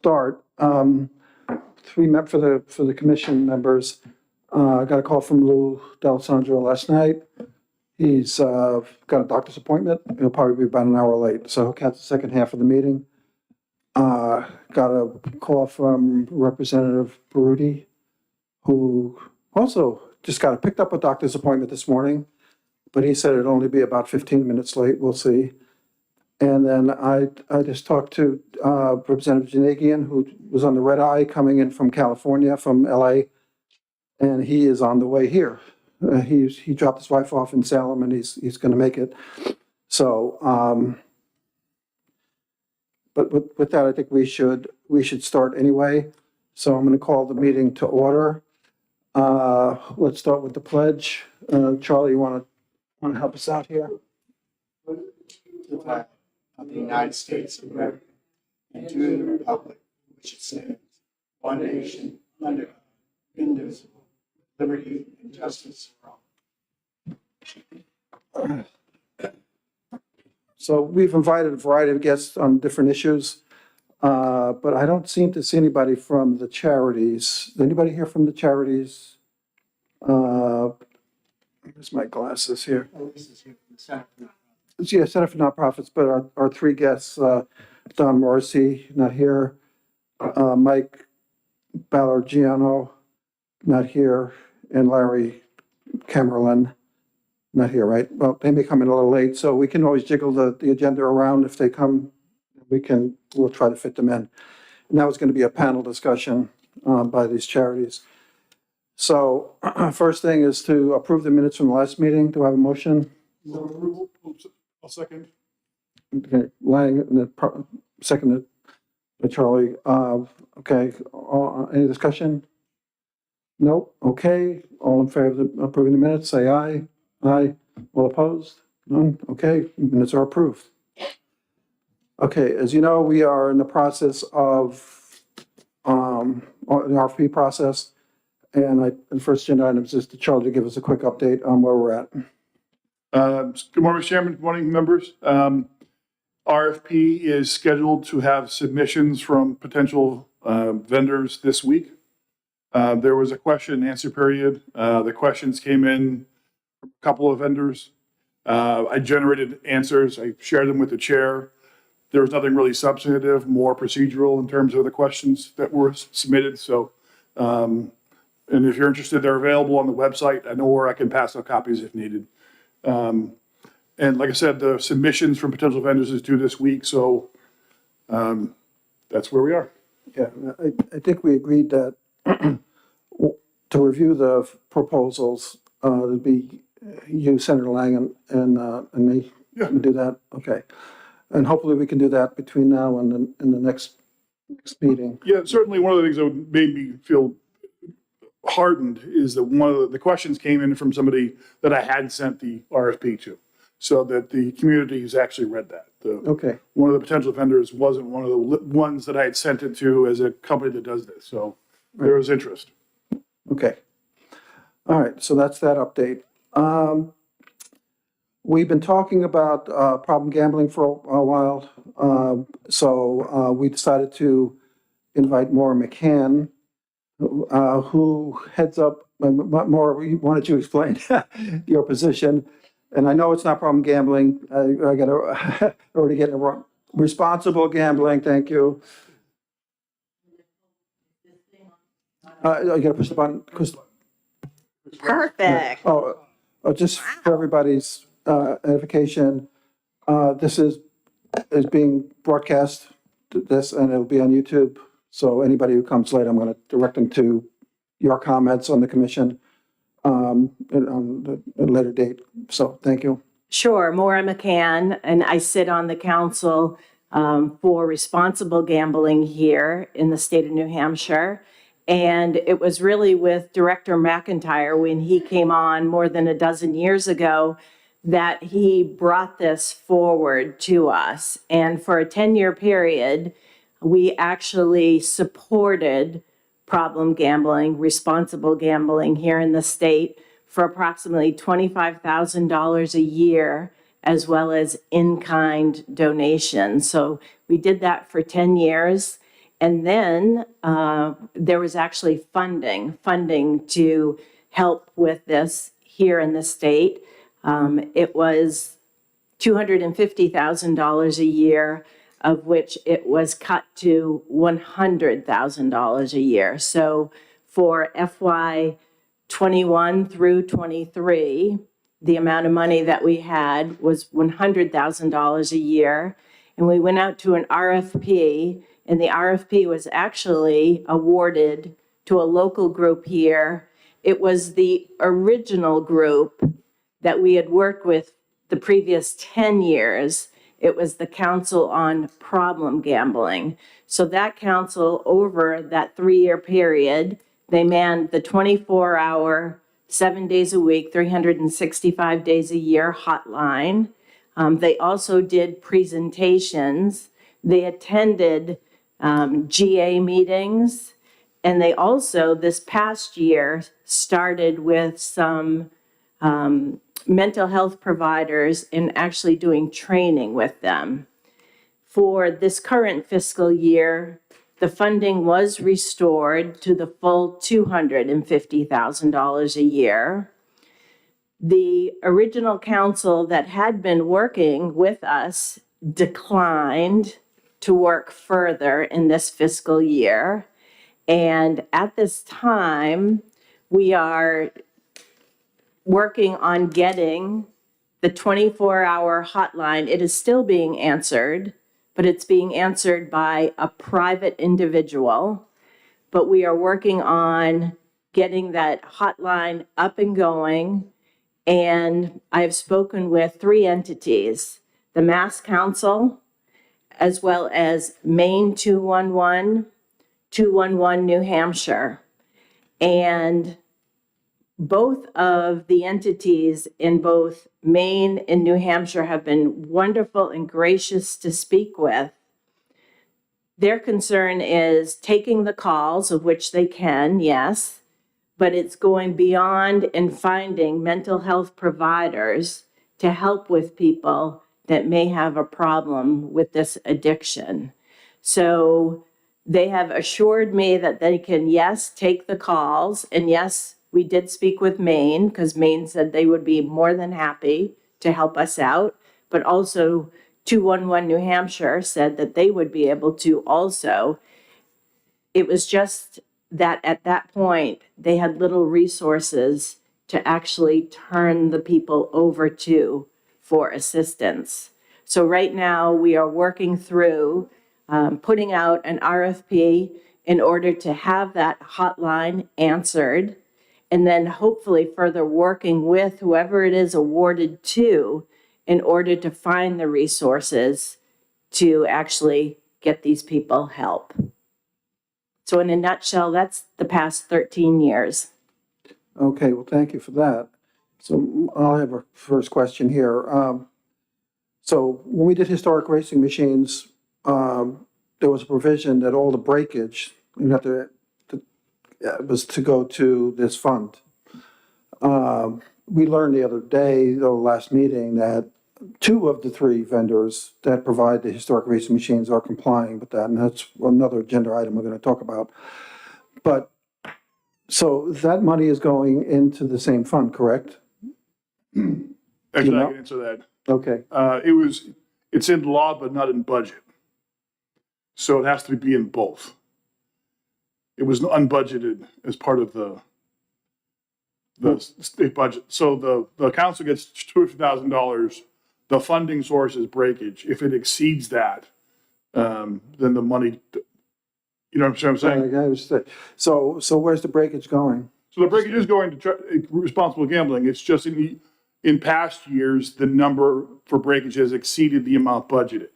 start. For the commission members. I got a call from Lou D'Alessandro last night. He's got a doctor's appointment. He'll probably be about an hour late, so he'll catch the second half of the meeting. Got a call from Representative Baruti, who also just picked up a doctor's appointment this morning, but he said it'd only be about 15 minutes late. We'll see. And then I just talked to Representative Janagian, who was on the red eye coming in from California, from LA, and he is on the way here. He dropped his wife off in Salem, and he's going to make it. So, but with that, I think we should start anyway. So I'm going to call the meeting to order. Let's start with the pledge. Charlie, you want to help us out here? The flag of the United States of America, and to the republic which it stands, one nation, under God, indivisible, with liberty and justice for all. So we've invited a variety of guests on different issues, but I don't seem to see anybody from the charities. Anybody here from the charities? Where's my glasses here? Oh, this is here from the Center for Yeah, Center for Nonprofits, but our three guests, Don Morrissey, not here, Mike Ballargiano, not here, and Larry Camerlin, not here, right? Well, they may come in a little late, so we can always jiggle the agenda around. If they come, we'll try to fit them in. And that was going to be a panel discussion by these charities. So first thing is to approve the minutes from the last meeting. Do I have a motion? I'll second. Okay, Lang, seconded by Charlie. Okay, any discussion? Nope. Okay, all in favor of approving the minutes, say aye. Aye. All opposed? None? Okay, minutes are approved. Okay, as you know, we are in the process of the RFP process, and the first agenda item is just to Charlie to give us a quick update on where we're at. Good morning, Mr. Chairman. Good morning, members. RFP is scheduled to have submissions from potential vendors this week. There was a question and answer period. The questions came in from a couple of vendors. I generated answers. I shared them with the chair. There was nothing really substantive, more procedural in terms of the questions that were submitted. So, and if you're interested, they're available on the website, or I can pass out copies if needed. And like I said, the submissions from potential vendors is due this week, so that's where we are. Yeah, I think we agreed that to review the proposals, it'd be you, Senator Lang, and me. Yeah. Do that. Okay, and hopefully we can do that between now and the next meeting. Yeah, certainly one of the things that made me feel hardened is that one of the questions came in from somebody that I had sent the RFP to, so that the community has actually read that. Okay. One of the potential vendors wasn't one of the ones that I had sent it to as a company that does this, so there was interest. Okay. All right, so that's that update. We've been talking about problem gambling for a while, so we decided to invite Maura McCann, who heads up. Maura, why don't you explain your position? And I know it's not problem gambling. I got to already get it wrong. Responsible gambling. Thank you. I got to push the button. Perfect. Just for everybody's edification, this is being broadcast, this, and it'll be on YouTube. So anybody who comes late, I'm going to direct them to your comments on the commission on a later date. So thank you. Sure. Maura McCann, and I sit on the council for responsible gambling here in the state of New Hampshire. And it was really with Director McIntyre when he came on more than a dozen years ago that he brought this forward to us. And for a 10-year period, we actually supported problem gambling, responsible gambling here in the state for approximately $25,000 a year, as well as in-kind donations. So we did that for 10 years. And then there was actually funding to help with this here in the state. It was $250,000 a year, of which it was cut to $100,000 a year. So for FY 21 through 23, the amount of money that we had was $100,000 a year. And we went out to an RFP, and the RFP was actually awarded to a local group here. It was the original group that we had worked with the previous 10 years. It was the Council on Problem Gambling. So that council, over that 3-year period, they manned the 24-hour, 7 days a week, 365 days a year hotline. They also did presentations. They attended GA meetings. And they also, this past year, started with some mental health providers and actually doing training with them. For this current fiscal year, the funding was restored to the full $250,000 a year. The original council that had been working with us declined to work further in this fiscal year. And at this time, we are working on getting the 24-hour hotline. It is still being answered, but it's being answered by a private individual. But we are working on getting that hotline up and going. And I've spoken with 3 entities, the Mass Council, as well as Maine 211, 211 New Hampshire. And both of the entities in both Maine and New Hampshire have been wonderful and gracious to speak with. Their concern is taking the calls, of which they can, yes, but it's going beyond and finding mental health providers to help with people that may have a problem with this addiction. So they have assured me that they can, yes, take the calls, and yes, we did speak with Maine, because Maine said they would be more than happy to help us out. But also 211 New Hampshire said that they would be able to also. It was just that at that point, they had little resources to actually turn the people over to for assistance. So right now, we are working through putting out an RFP in order to have that hotline answered, and then hopefully further working with whoever it is awarded to in order to find the resources to actually get these people help. So in a nutshell, that's the past 13 years. Okay, well, thank you for that. So I'll have a first question here. So when we did historic racing machines, there was a provision that all the breakage, you have to was to go to this fund. We learned the other day, the last meeting, that 2 of the 3 vendors that provide the historic racing machines are complying with that, and that's another agenda item we're going to talk about. But, so that money is going into the same fund, correct? Actually, I can answer that. Okay, It's in law, but not in budget. So it has to be in both. It was unbudgeted as part of the state budget. So the council gets $250,000. The funding source is breakage. If it exceeds that, then the money, you know what I'm saying? I understand. So where's the breakage going? So the breakage is going to responsible gambling. It's just in past years, the number for breakage has exceeded the amount budgeted.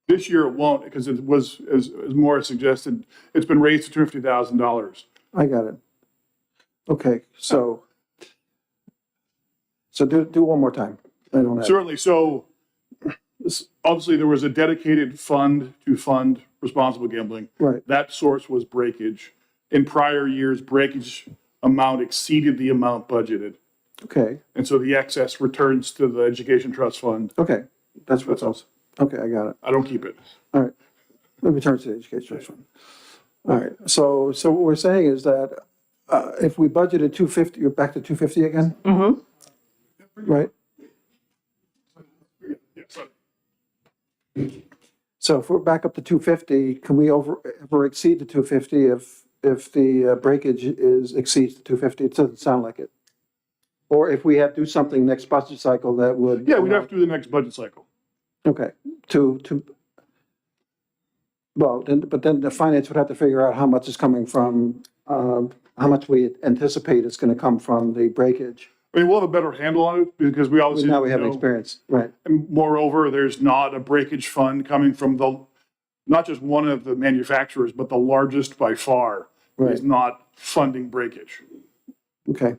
This year it won't, because it was, as Morris suggested, it's been raised to $250,000. I got it. Okay, so do one more time. I don't have. Certainly. So obviously there was a dedicated fund to fund responsible gambling. Right. That source was breakage. In prior years, breakage amount exceeded the amount budgeted. Okay, And so the excess returns to the education trust fund. okay, that's what else. Okay, I got it. I don't keep it. All right. Let me turn to the education trust fund. All right, so what we're saying is that if we budgeted 250, you're back to 250 again? Mm-hmm. Right? So if we're back up to 250, can we ever exceed the 250 if the breakage exceeds the 250? It doesn't sound like it. Or if we have to do something next budget cycle that would. Yeah, we'd have to do the next budget cycle. Okay, well, but then the finance would have to figure out how much is coming from, how much we anticipate is gonna come from the breakage. I mean, we'll have a better handle on it because we obviously. Now we have know- experience, right? And moreover, there's not a breakage fund coming from not just one of the manufacturers, but the largest by far Right. is not funding breakage. Okay,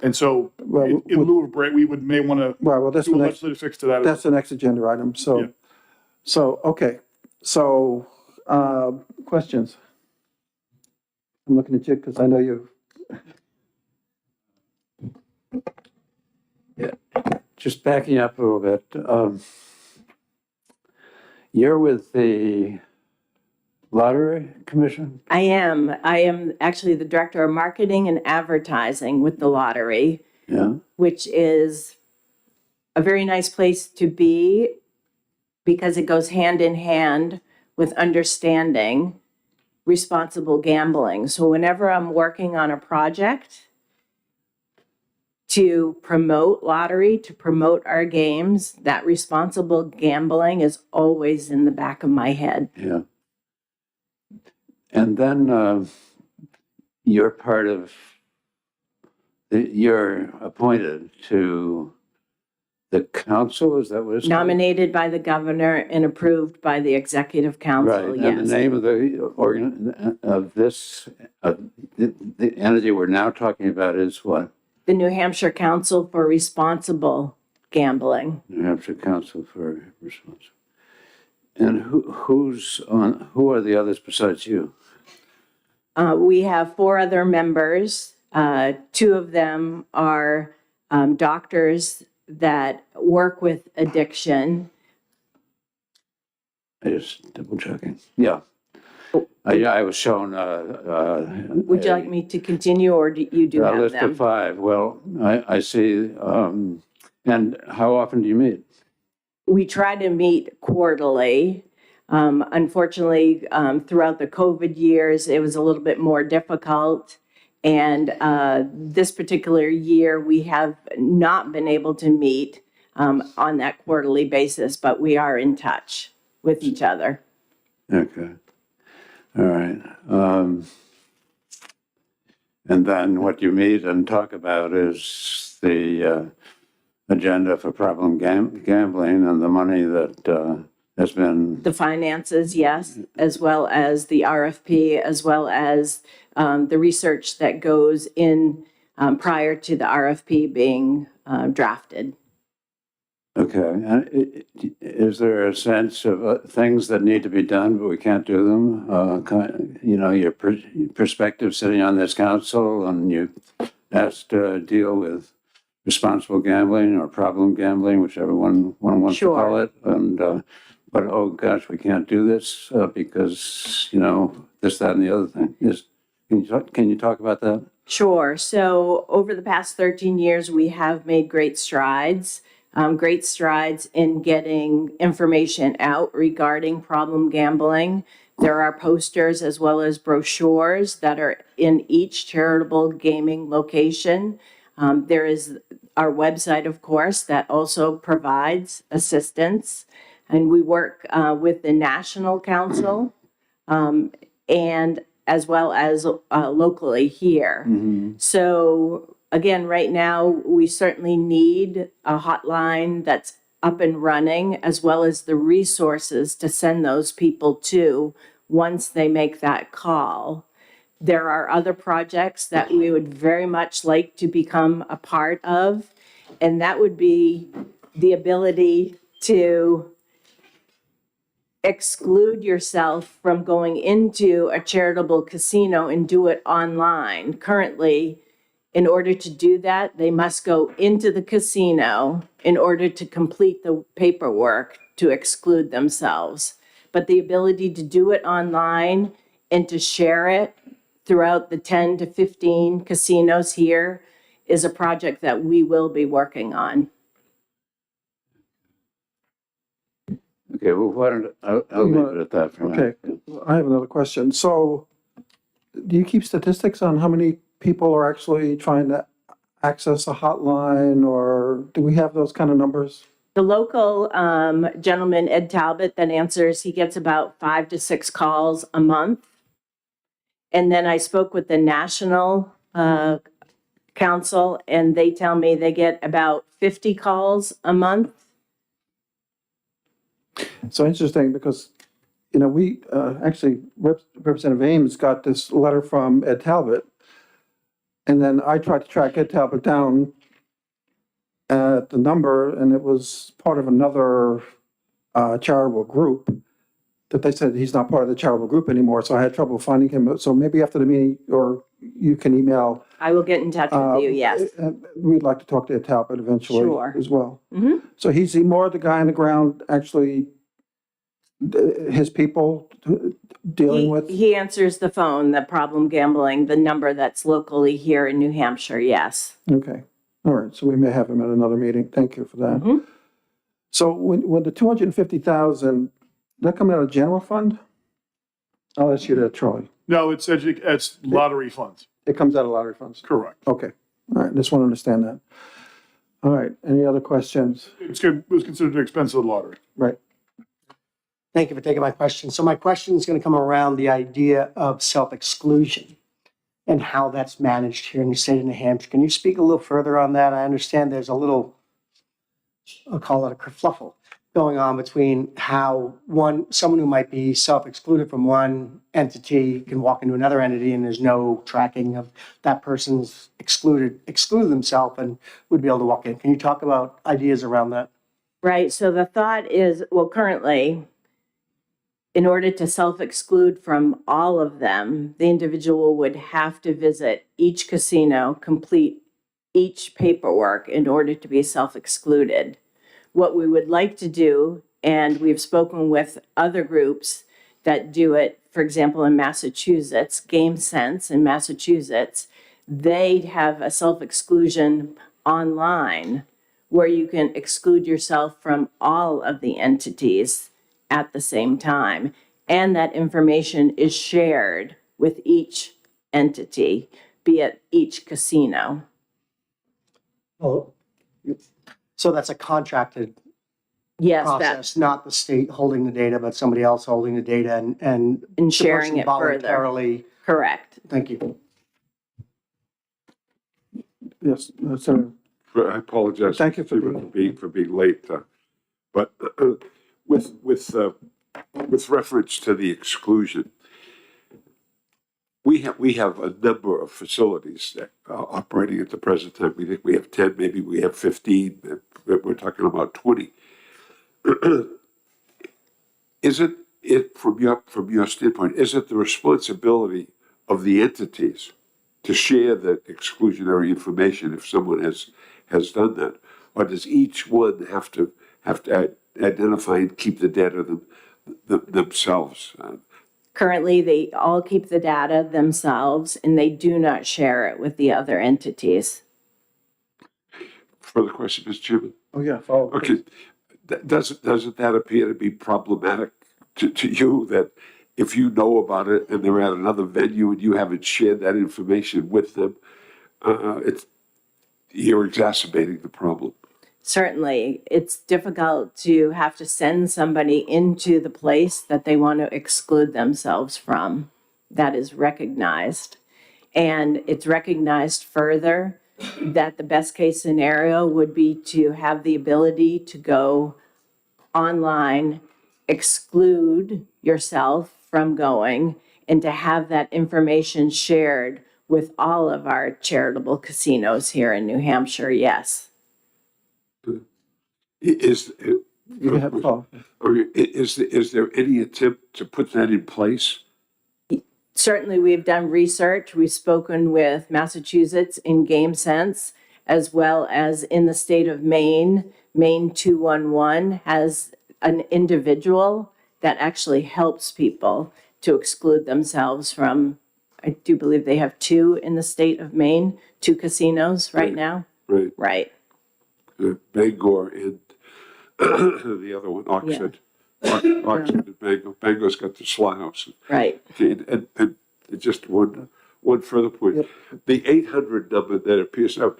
And so Well, in lieu of break, we may want to well, that's do the a next, legislative fix to that. that's the next agenda item, Yeah. okay, so, questions? I'm looking at you because I know you. Just backing up a little bit, you're with the Lottery Commission? I am actually the Director of Marketing and Advertising with the lottery, Yeah, which is a very nice place to be because it goes hand in hand with understanding responsible gambling. So whenever I'm working on a project to promote lottery, to promote our games, that responsible gambling is always in the back of my head. yeah. And then you're you're appointed to the council, is that what it's called? Nominated by the governor and approved by the executive council, Right, and yes. the name of the entity we're now talking about is what? The New Hampshire Council for Responsible Gambling. New Hampshire Council for Response. And who are the others besides you? We have 4 other members. 2 of them are doctors that work with addiction. I just double checking. Yeah. I was shown. Would you like me to continue, or do you do A have list them? of 5. Well, I see. And how often do you meet? We try to meet quarterly. Unfortunately, throughout the COVID years, it was a little bit more difficult. And this particular year, we have not been able to meet on that quarterly basis, but we are in touch with each other. Okay. All right. And then what you meet and talk about is the agenda for problem gambling and the money that has been. The finances, yes, as well as the RFP, as well as the research that goes in prior to the RFP being drafted. Okay. And is there a sense of things that need to be done, but we can't do them? Your perspective sitting on this council, and you asked to deal with responsible gambling or problem gambling, whichever one wants Sure. to call it. And but oh gosh, we can't do this because this, that, and the other thing. Can you talk about that? Sure. So over the past 13 years, we have made great strides in getting information out regarding problem gambling. There are posters as well as brochures that are in each charitable gaming location. There is our website, of course, that also provides assistance. And we work with the National Council and as well as locally here. So again, right now, we certainly need a hotline that's up and running, as well as the resources to send those people to once they make that call. There are other projects that we would very much like to become a part of, and that would be the ability to exclude yourself from going into a charitable casino and do it online. Currently, in order to do that, they must go into the casino in order to complete the paperwork to exclude themselves. but the ability to do it online and to share it throughout the 10 to 15 casinos here is a project that we will be working on. Okay, well, why don't, I'll leave it at that for now. Okay, I have another question. So do you keep statistics on how many people are actually trying to access a hotline, or do we have those kind of numbers? The local gentleman, Ed Talbot, that answers, he gets about 5 to 6 calls a month. And then I spoke with the national council, and they tell me they get about 50 calls a month. So interesting, because, you know, we actually, Representative Ames got this letter from Ed Talbot, and then I tried to track Ed Talbot down at the number, and it was part of another charitable group that they said he's not part of the charitable group anymore, so I had trouble finding him. So maybe after the meeting, or you can email. I will get in touch with you, yes. We'd like to talk to Ed Talbot eventually Sure. as well. Mhm. So he's more the guy on the ground, actually, his people dealing with? He answers the phone, the problem gambling, the number that's locally here in New Hampshire, yes. Okay, all right, so we may have him at another meeting. Thank you for that. Mhm. So when the 250,000, that come out of general fund? I'll ask you that, Charlie. No, it's lottery funds. It comes out of lottery funds? Correct. Okay, all right, just want to understand that. All right, any other questions? It was considered an expense of the lottery. Right, Thank you for taking my question. So my question is going to come around the idea of self-exclusion and how that's managed here in the state of New Hampshire. Can you speak a little further on that? I understand there's a little, I'll call it a kerfluffle going on between how someone who might be self-excluded from one entity can walk into another entity and there's no tracking of that person's excluded themselves and would be able to walk in. Can you talk about ideas around that? Right, so the thought is, well, currently, in order to self-exclude from all of them, the individual would have to visit each casino, complete each paperwork in order to be self-excluded. What we would like to do, and we've spoken with other groups that do it, for example, in Massachusetts, Game Sense in Massachusetts, they have a self-exclusion online where you can exclude yourself from all of the entities at the same time. And that information is shared with each entity, be it each casino. Oh, so that's a contracted Yes, that, process, not the state holding the data, but somebody else holding the data and and the sharing person it further. voluntarily. Correct. Thank you. yes, Senator. I apologize. Thank you for being late. But with reference to the exclusion, we have a number of facilities that are operating at the present time. We think we have 10, maybe we have 15. We're talking about 20. Is it from your standpoint? Is it the responsibility of the entities to share the exclusionary information if someone has done that, or does each one have to identify and keep the data themselves? Currently, they all keep the data themselves and they do not share it with the other entities. Further question, Mr. Chairman? Oh, yeah, follow. Okay, doesn't that appear to be problematic to you, that if you know about it and they're at another venue and you haven't shared that information with them, you're exacerbating the problem? Certainly, it's difficult to have to send somebody into the place that they want to exclude themselves from. That is recognized. And it's recognized further that the best case scenario would be to have the ability to go online, exclude yourself from going, and to have that information shared with all of our charitable casinos here in New Hampshire, yes. Is You have to follow. is there any attempt to put that in place? Certainly, we've done research. We've spoken with Massachusetts in Game Sense, as well as in the state of Maine. Maine 211 has an individual that actually helps people to exclude themselves from, I do believe they have 2 in the state of Maine, 2 casinos right now. Right, Right. Bangor and the other one, Oxford. Oxford and Bangor. Bangor's got the slot house. Right. Okay, and just one further point. The 800 number that appears now,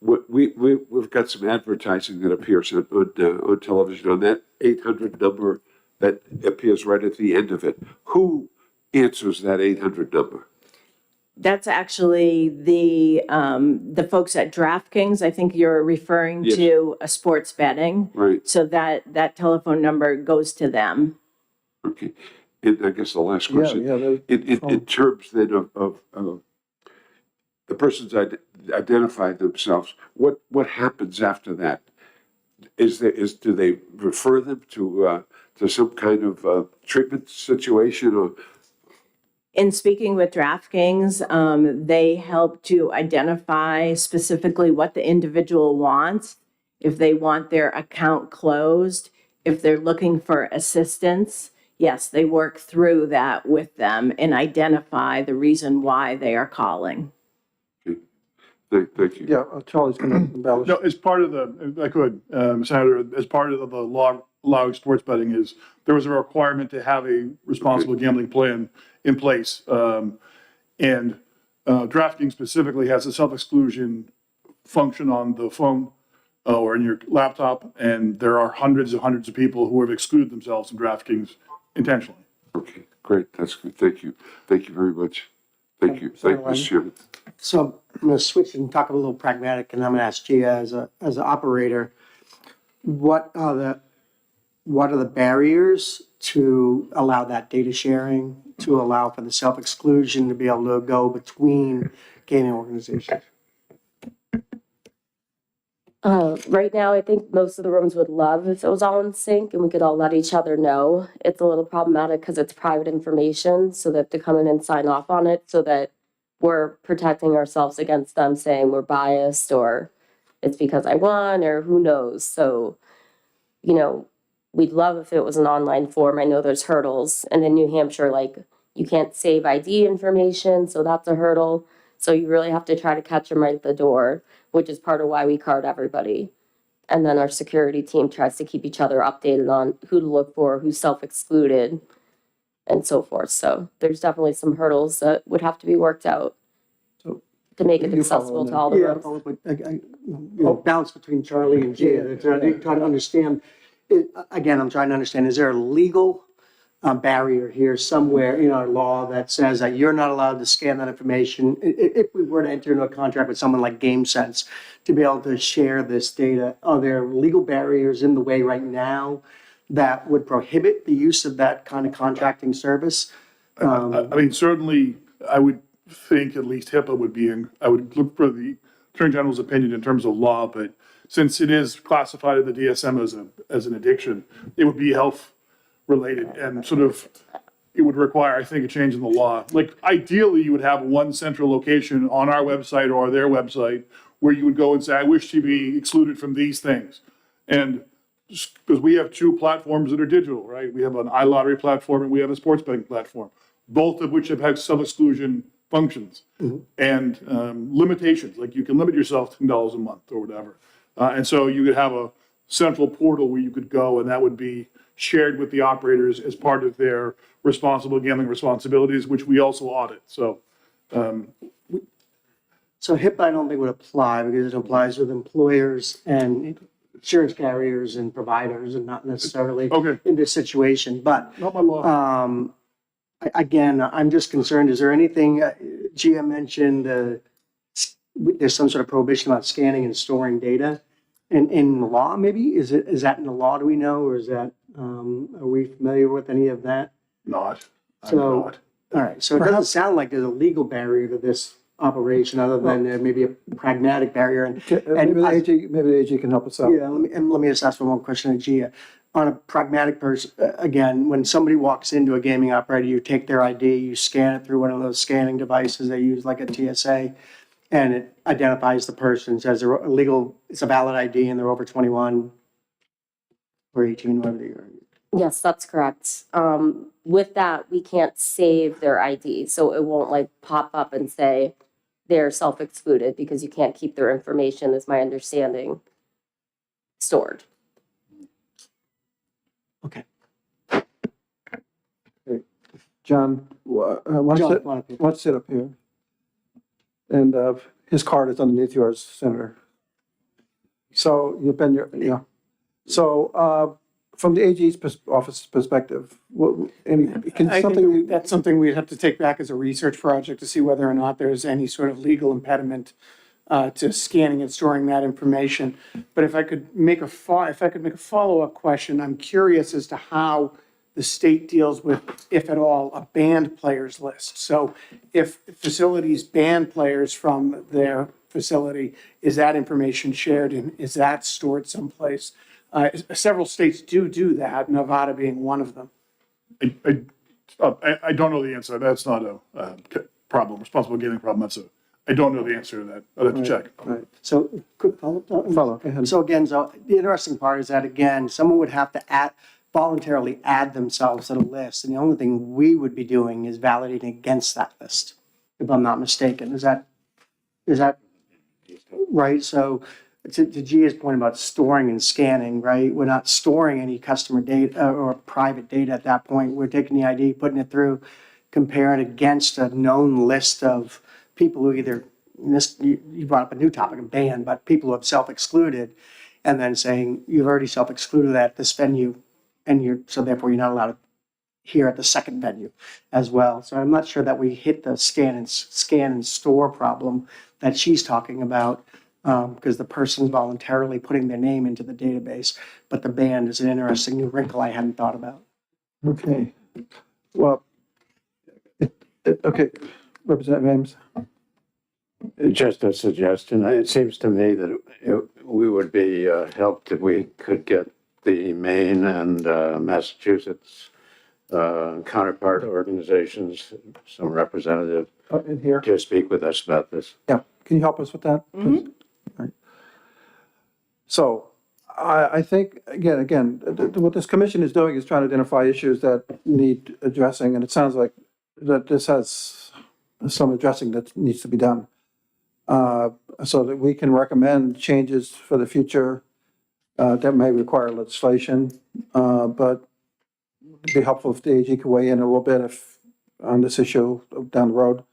we've got some advertising that appears on television on that 800 number that appears right at the end of it. Who answers that 800 number? That's actually the folks at DraftKings. I think you're referring to a sports betting. Right. So that telephone number goes to them. Okay. And I guess the last question. In terms then of the persons identified themselves, what happens after that? Do they refer them to some kind of treatment situation or? In speaking with DraftKings, they help to identify specifically what the individual wants. If they want their account closed, if they're looking for assistance, yes, they work through that with them and identify the reason why they are calling. Thank you. Yeah, Charlie's going to embellish. No, as part of the, if I could, Senator, as part of the law allowing sports betting is there was a requirement to have a responsible gambling plan in place. And DraftKings specifically has a self-exclusion function on the phone or in your laptop. And there are hundreds of people who have excluded themselves from DraftKings intentionally. Okay, great. That's good. Thank you. Thank you very much. Thank you. Thank you, Mr. Chairman. So I'm going to switch and talk a little pragmatic, and I'm going to ask Gia as an operator, what are the barriers to allow that data sharing, to allow for the self-exclusion, to be able to go between gaming organizations? Right now, I think most of the rooms would love if it was all in sync and we could all let each other know. It's a little problematic because it's private information, so they have to come in and sign off on it so that we're protecting ourselves against them saying we're biased or it's because I won or who knows. So, you know, we'd love if it was an online form. I know there's hurdles. And in New Hampshire, like, you can't save ID information, so that's a hurdle. So you really have to try to catch them right at the door, which is part of why we card everybody. And then our security team tries to keep each other updated on who to look for, who's self-excluded, and so forth. So there's definitely some hurdles that would have to be worked out So to make it you follow accessible that? to all the Yeah, rooms. follow up with, balance between Charlie and Gia, trying to understand. Again, I'm trying to understand, is there a legal barrier here somewhere in our law that says that you're not allowed to scan that information? If we were to enter into a contract with someone like GameSense to be able to share this data, are there legal barriers in the way right now that would prohibit the use of that kind of contracting service? I mean, certainly, I would think at least HIPAA would be in, I would look for the Attorney General's opinion in terms of law, but since it is classified in the DSM as an addiction, it would be health related and sort of, it would require, I think, a change in the law. Like ideally, you would have one central location on our website or their website where you would go and say, I wish to be excluded from these things. And because we have 2 platforms that are digital, right? We have an iLottery platform and we have a sports betting platform, both of which have had self-exclusion functions and limitations. Like you can limit yourself to $10 a month or whatever. And so you could have a central portal where you could go and that would be shared with the operators as part of their responsible gambling responsibilities, which we also audit. So, So HIPAA, I don't think would apply because it applies with employers and insurance carriers and providers and not necessarily in this situation. But not my law. again, I'm just concerned, is there anything, Gia mentioned, there's some sort of prohibition about scanning and storing data in the law, maybe? Is that in the law, do we know, or is that, are we familiar with any of that? Not. I'm So, not. all right, so it doesn't sound like there's a legal barrier to this operation other than maybe a pragmatic barrier. And Maybe the AG can help us out. yeah, let me just ask one more question to Gia. On a pragmatic person, again, when somebody walks into a gaming operator, you take their ID, you scan it through one of those scanning devices they use like a TSA, and it identifies the person, says they're legal, it's a valid ID and they're over 21 or 18, whatever they are. Yes, that's correct. With that, we can't save their ID, so it won't like pop up and say they're self-excluded because you can't keep their information, is my understanding, stored. Okay. John, why don't John, you come on up here. why don't you sit up here? And his card is underneath yours, Senator. So you've been your, yeah. So from the AG's office perspective, can I something, think that's something we'd have to take back as a research project to see whether or not there's any sort of legal impediment to scanning and storing that information. But if I could make a follow-up question, I'm curious as to how the state deals with, if at all, a banned players list. So if facilities ban players from their facility, is that information shared and is that stored someplace? Several states do that, Nevada being one of them. I don't know the answer. That's not a problem, responsible gaming problem. I don't know the answer to that. I'd have to check. right, So, quick follow-up. follow, go ahead. So again, so the interesting part is that, again, someone would have to voluntarily add themselves to the list. And the only thing we would be doing is validating against that list, if I'm not mistaken. Is that right? So to Gia's point about storing and scanning, right? We're not storing any customer data or private data at that point. We're taking the ID, putting it through, comparing it against a known list of people who either, you brought up a new topic, a ban, but people who have self-excluded, and then saying, you've already self-excluded at this venue, and so therefore you're not allowed here at the second venue as well. So I'm not sure that we hit the scan and store problem that she's talking about, because the person's voluntarily putting their name into the database. But the ban is an interesting new wrinkle I hadn't thought about. Okay, well, okay, Representative Ames. Just a suggestion. It seems to me that we would be helped if we could get the Maine and Massachusetts counterpart organizations, some representative, In here, to speak with us about this. yeah, can you help us with that? please? All right. So I think, again, what this commission is doing is trying to identify issues that need addressing, and it sounds like that this has some addressing that needs to be done. So that we can recommend changes for the future that may require legislation, but it'd be helpful if the AG could weigh in a little bit on this issue down the road.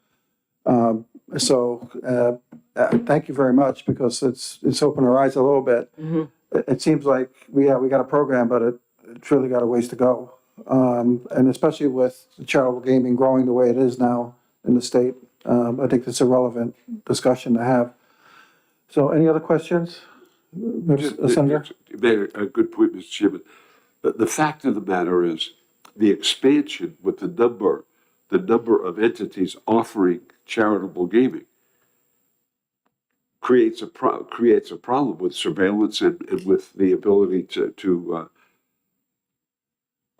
Thank you very much, because it's opened our eyes a little bit. It seems like we got a program, but it's really got a ways to go. And especially with charitable gaming growing the way it is now in the state, I think it's a relevant discussion to have. So any other questions? Senator? You made a good point, Mr. Chairman. The fact of the matter is, the expansion with the number of entities offering charitable gaming creates a problem with surveillance and with the ability to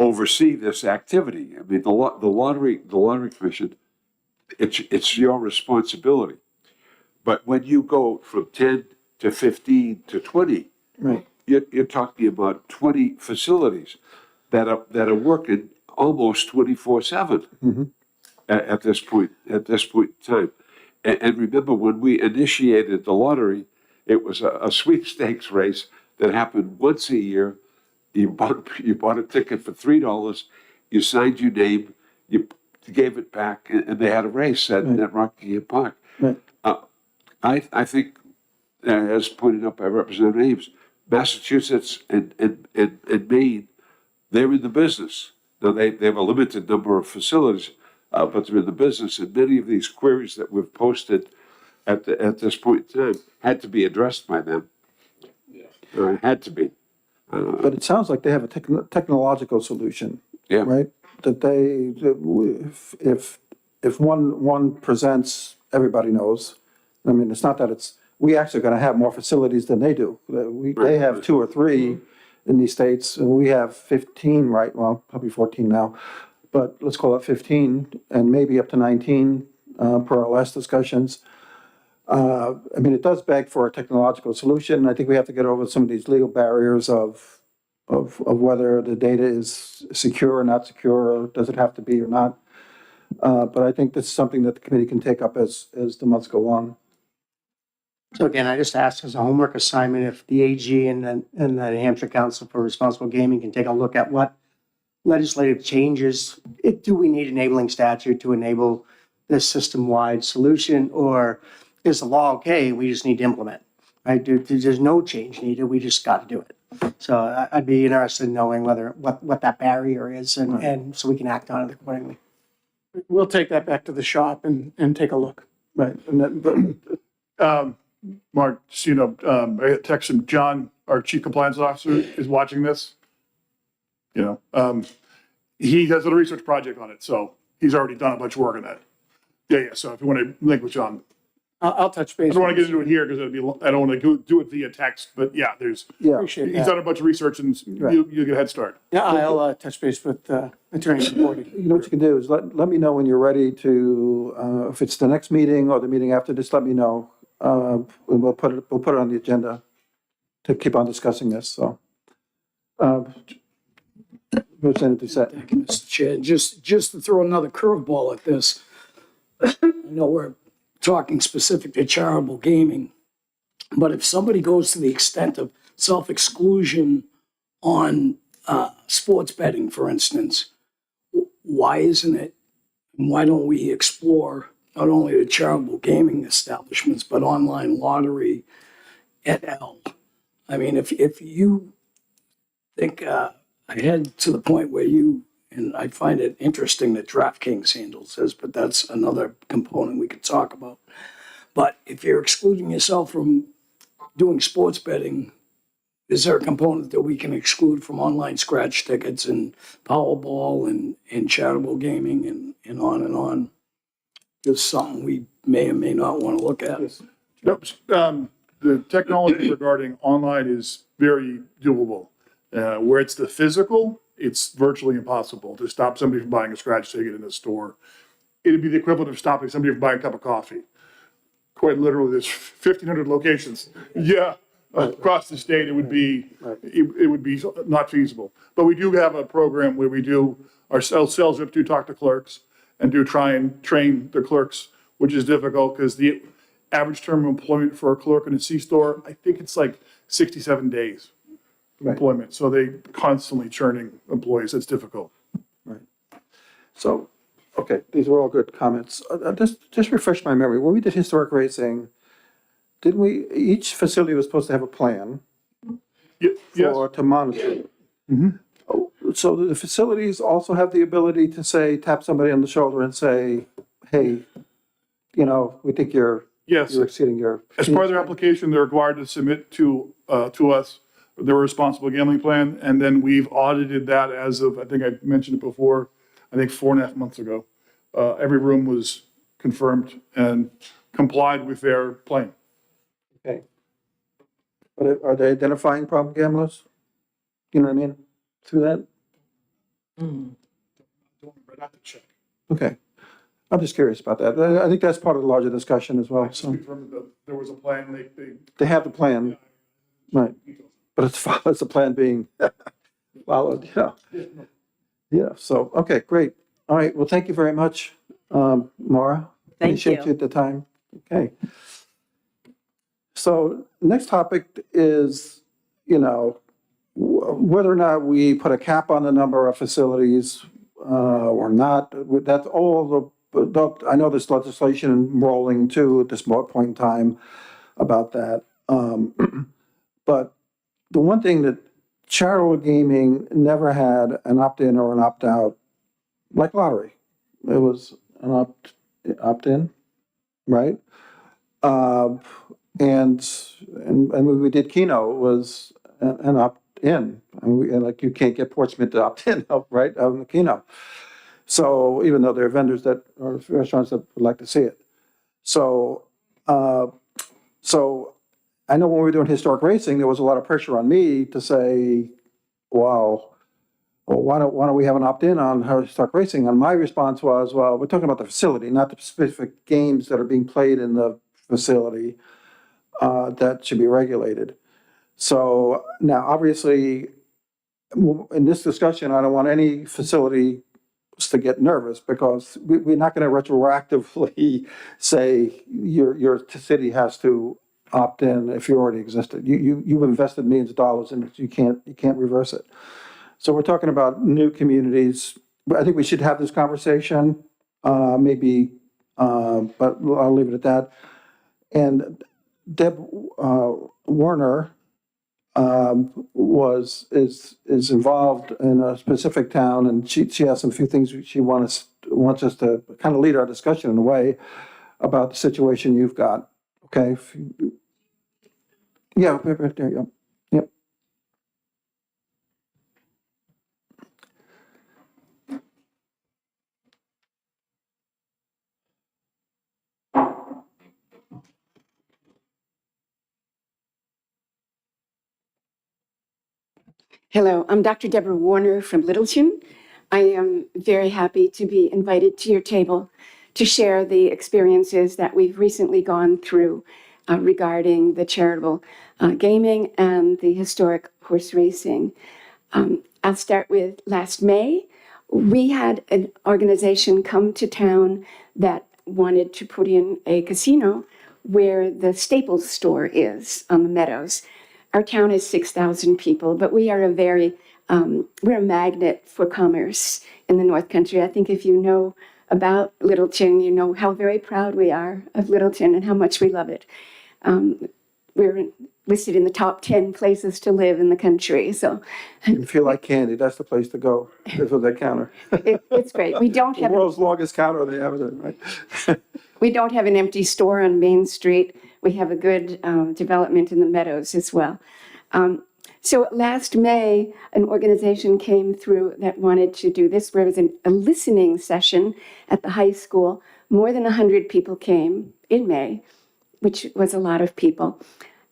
oversee this activity. I mean, the lottery commission, it's your responsibility. But when you go from 10 to 15 to 20, Right. you're talking about 20 facilities that are working almost 24/7 at this point in time. And remember, when we initiated the lottery, it was a sweepstakes race that happened once a year. You bought a ticket for $3. You signed your name. You gave it back, and they had a race at Rockingham Park. Right. I think, as pointed out by Representative Ames, Massachusetts and Maine, they're in the business. Now, they have a limited number of facilities, but they're in the business, and many of these queries that we've posted at this point in time had to be addressed by them. Had to be. But it sounds like they have a technological solution. Yeah. Right? If one presents, everybody knows. I mean, it's not that we actually are gonna have more facilities than they do. They have 2 or 3 in these states, and we have 15, right? Well, probably 14 now, but let's call it 15, and maybe up to 19, per our last discussions. I mean, it does beg for a technological solution. I think we have to get over some of these legal barriers of of whether the data is secure or not secure, or does it have to be or not. But I think this is something that the committee can take up as the months go on. So again, I just asked as a homework assignment if the AG and the New Hampshire Council for Responsible Gaming can take a look at what legislative changes, do we need enabling statute to enable this system-wide solution, or is the law okay, we just need to implement, right? There's no change needed, we just got to do it. So I'd be interested in knowing what that barrier is, and so we can act on it accordingly. We'll take that back to the shop and take a look. Right, and that, Mark, just, you know, I texted him, John, our chief compliance officer, is watching this. You know, he has a research project on it, so he's already done a bunch of work on that. Yeah, so if you want to link with John, I'll touch I base. don't want to get into it here because I don't want to do it via text, but yeah, yeah, Appreciate he's that. done a bunch of research and you get a head start. Yeah, I'll touch base with Attorney Supporting. you know what you can do is let me know when you're ready to, if it's the next meeting or the meeting after, just let me know. And we'll put it on the agenda to keep on discussing this, so. Representative Sutton. Thank you, Mr. Chair. Just to throw another curveball at this, I know we're talking specific to charitable gaming, but if somebody goes to the extent of self-exclusion on sports betting, for instance, why isn't it, and why don't we explore not only the charitable gaming establishments, but online lottery et al.? I mean, if you think ahead to the point where you, and I find it interesting that DraftKings handles this, but that's another component we could talk about. But if you're excluding yourself from doing sports betting, is there a component that we can exclude from online scratch tickets and Powerball and charitable gaming and on and on? Just something we may or may not want to look at. Nope. The technology regarding online is very doable. Where it's the physical, it's virtually impossible to stop somebody from buying a scratch ticket in a store. It'd be the equivalent of stopping somebody from buying a cup of coffee. Quite literally, there's 1,500 locations. Yeah, across the state, it would be not feasible. But we do have a program where we do, our sales reps do talk to clerks and do try and train the clerks, which is difficult because the average term of employment for a clerk in a C-store, I think it's like 67 days. Employment, so they constantly churning employees. It's difficult. So, okay, these were all good comments. Just refresh my memory. When we did historic racing, didn't we, each facility was supposed to have a plan Yes, to monitor? Oh, so the facilities also have the ability to say, tap somebody on the shoulder and say, hey, you know, we think you're yes. exceeding your. As part of their application, they're required to submit to us their responsible gambling plan, and then we've audited that as of, I think I mentioned it before, I think 4.5 months ago. Every room was confirmed and complied with their plan. Okay. But are they identifying problem gamblers? You know what I mean? Through that? But I have to check. Okay. I'm just curious about that. I think that's part of the larger discussion as well, so. Confirmed that there was a plan, They have the plan, right, but it's a plan being followed, yeah. Yeah, so, okay, great. All right, well, thank you very much, Maura. Thank Appreciate you. you at the time. Okay. So next topic is, you know, whether or not we put a cap on the number of facilities or not. That's all I know there's legislation rolling too at this point in time about that. But the one thing that charitable gaming never had an opt-in or an opt-out, like lottery. It was an opt-in, right? And when we did Keno, it was an opt-in. And like you can't get Portsmouth to opt-in, right, on the Keno. So even though there are vendors that, or restaurants that would like to see it. So, so I know when we were doing historic racing, there was a lot of pressure on me to say, well, why don't we have an opt-in on historic racing? And my response was, well, we're talking about the facility, not the specific games that are being played in the facility that should be regulated. So now, obviously, in this discussion, I don't want any facility to get nervous because we're not going to retroactively say your city has to opt in if you already existed. You've invested millions of dollars and you can't reverse it. So we're talking about new communities. But I think we should have this conversation, maybe, but I'll leave it at that. And Deb Warner is involved in a specific town, and she has some few things she wants us to kind of lead our discussion in a way about the situation you've got. Okay. Yeah, right there. Yeah. Yep. Hello, I'm Dr. Deborah Warner from Littleton. I am very happy to be invited to your table to share the experiences that we've recently gone through regarding the charitable gaming and the historic horse racing. I'll start with last May. We had an organization come to town that wanted to put in a casino where the Staples store is on the Meadows. Our town is 6,000 people, but we are we're a magnet for commerce in the North Country. I think if you know about Littleton, you know how very proud we are of Littleton and how much we love it. We're listed in the top 10 places to live in the country. So You feel like candy, that's the place to go. This was that counter. it's great. We don't The have world's longest counter they have it, right? We don't have an empty store on Main Street. We have a good development in the Meadows as well. So last May, an organization came through that wanted to do this, where it was a listening session at the high school. More than 100 people came in May, which was a lot of people.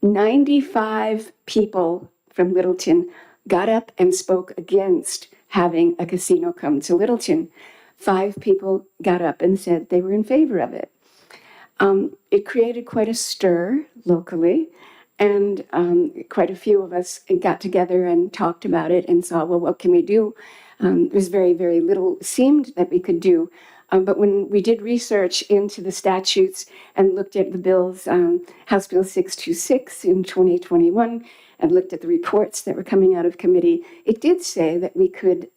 95 people from Littleton got up and spoke against having a casino come to Littleton. 5 people got up and said they were in favor of it. It created quite a stir locally, and quite a few of us got together and talked about it and saw, well, what can we do? There was very, very little seemed that we could do. But when we did research into the statutes and looked at the bills, House Bill 626 in 2021, and looked at the reports that were coming out of committee, it did say that we could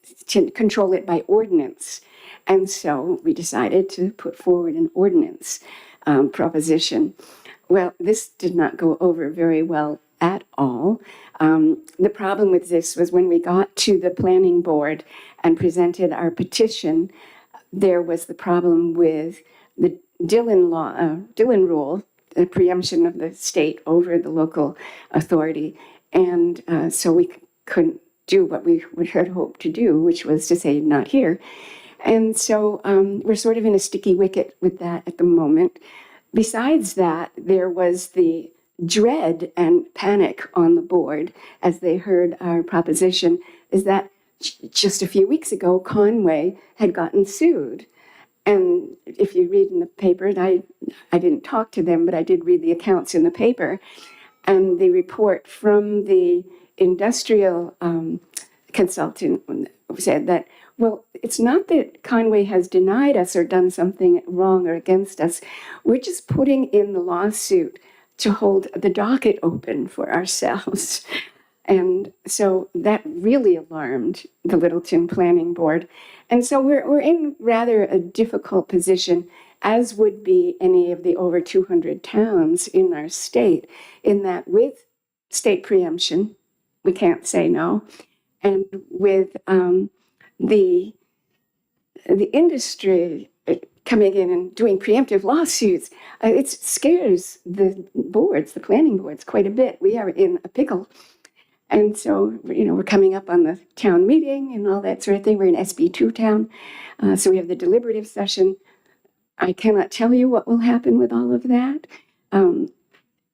control it by ordinance. And so we decided to put forward an ordinance proposition. Well, this did not go over very well at all. The problem with this was when we got to the planning board and presented our petition, there was the problem with the Dillon rule, the preemption of the state over the local authority. And so we couldn't do what we had hoped to do, which was to say not here. And so we're sort of in a sticky wicket with that at the moment. Besides that, there was the dread and panic on the board as they heard our proposition, is that just a few weeks ago, Conway had gotten sued. And if you read in the paper, and I didn't talk to them, but I did read the accounts in the paper, and the report from the industrial consultant said that, well, it's not that Conway has denied us or done something wrong or against us. We're just putting in the lawsuit to hold the docket open for ourselves. And so that really alarmed the Littleton Planning Board. And so we're in rather a difficult position, as would be any of the over 200 towns in our state, in that with state preemption, we can't say no. And with the industry coming in and doing preemptive lawsuits, it scares the boards, the planning boards, quite a bit. We are in a pickle. And so, we're coming up on the town meeting and all that sort of thing. We're in SB2 town. So we have the deliberative session. I cannot tell you what will happen with all of that.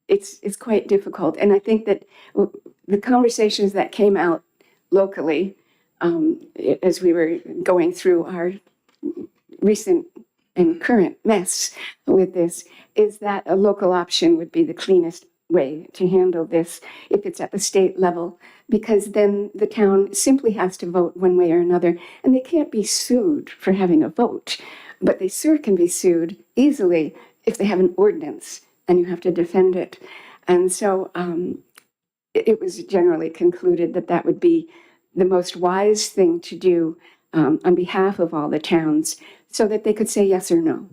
It's quite difficult. And I think that the conversations that came out locally as we were going through our recent and current mess with this is that a local option would be the cleanest way to handle this if it's at the state level, because then the town simply has to vote one way or another, and they can't be sued for having a vote. But they sure can be sued easily if they have an ordinance and you have to defend it. And so it was generally concluded that that would be the most wise thing to do on behalf of all the towns so that they could say yes or no.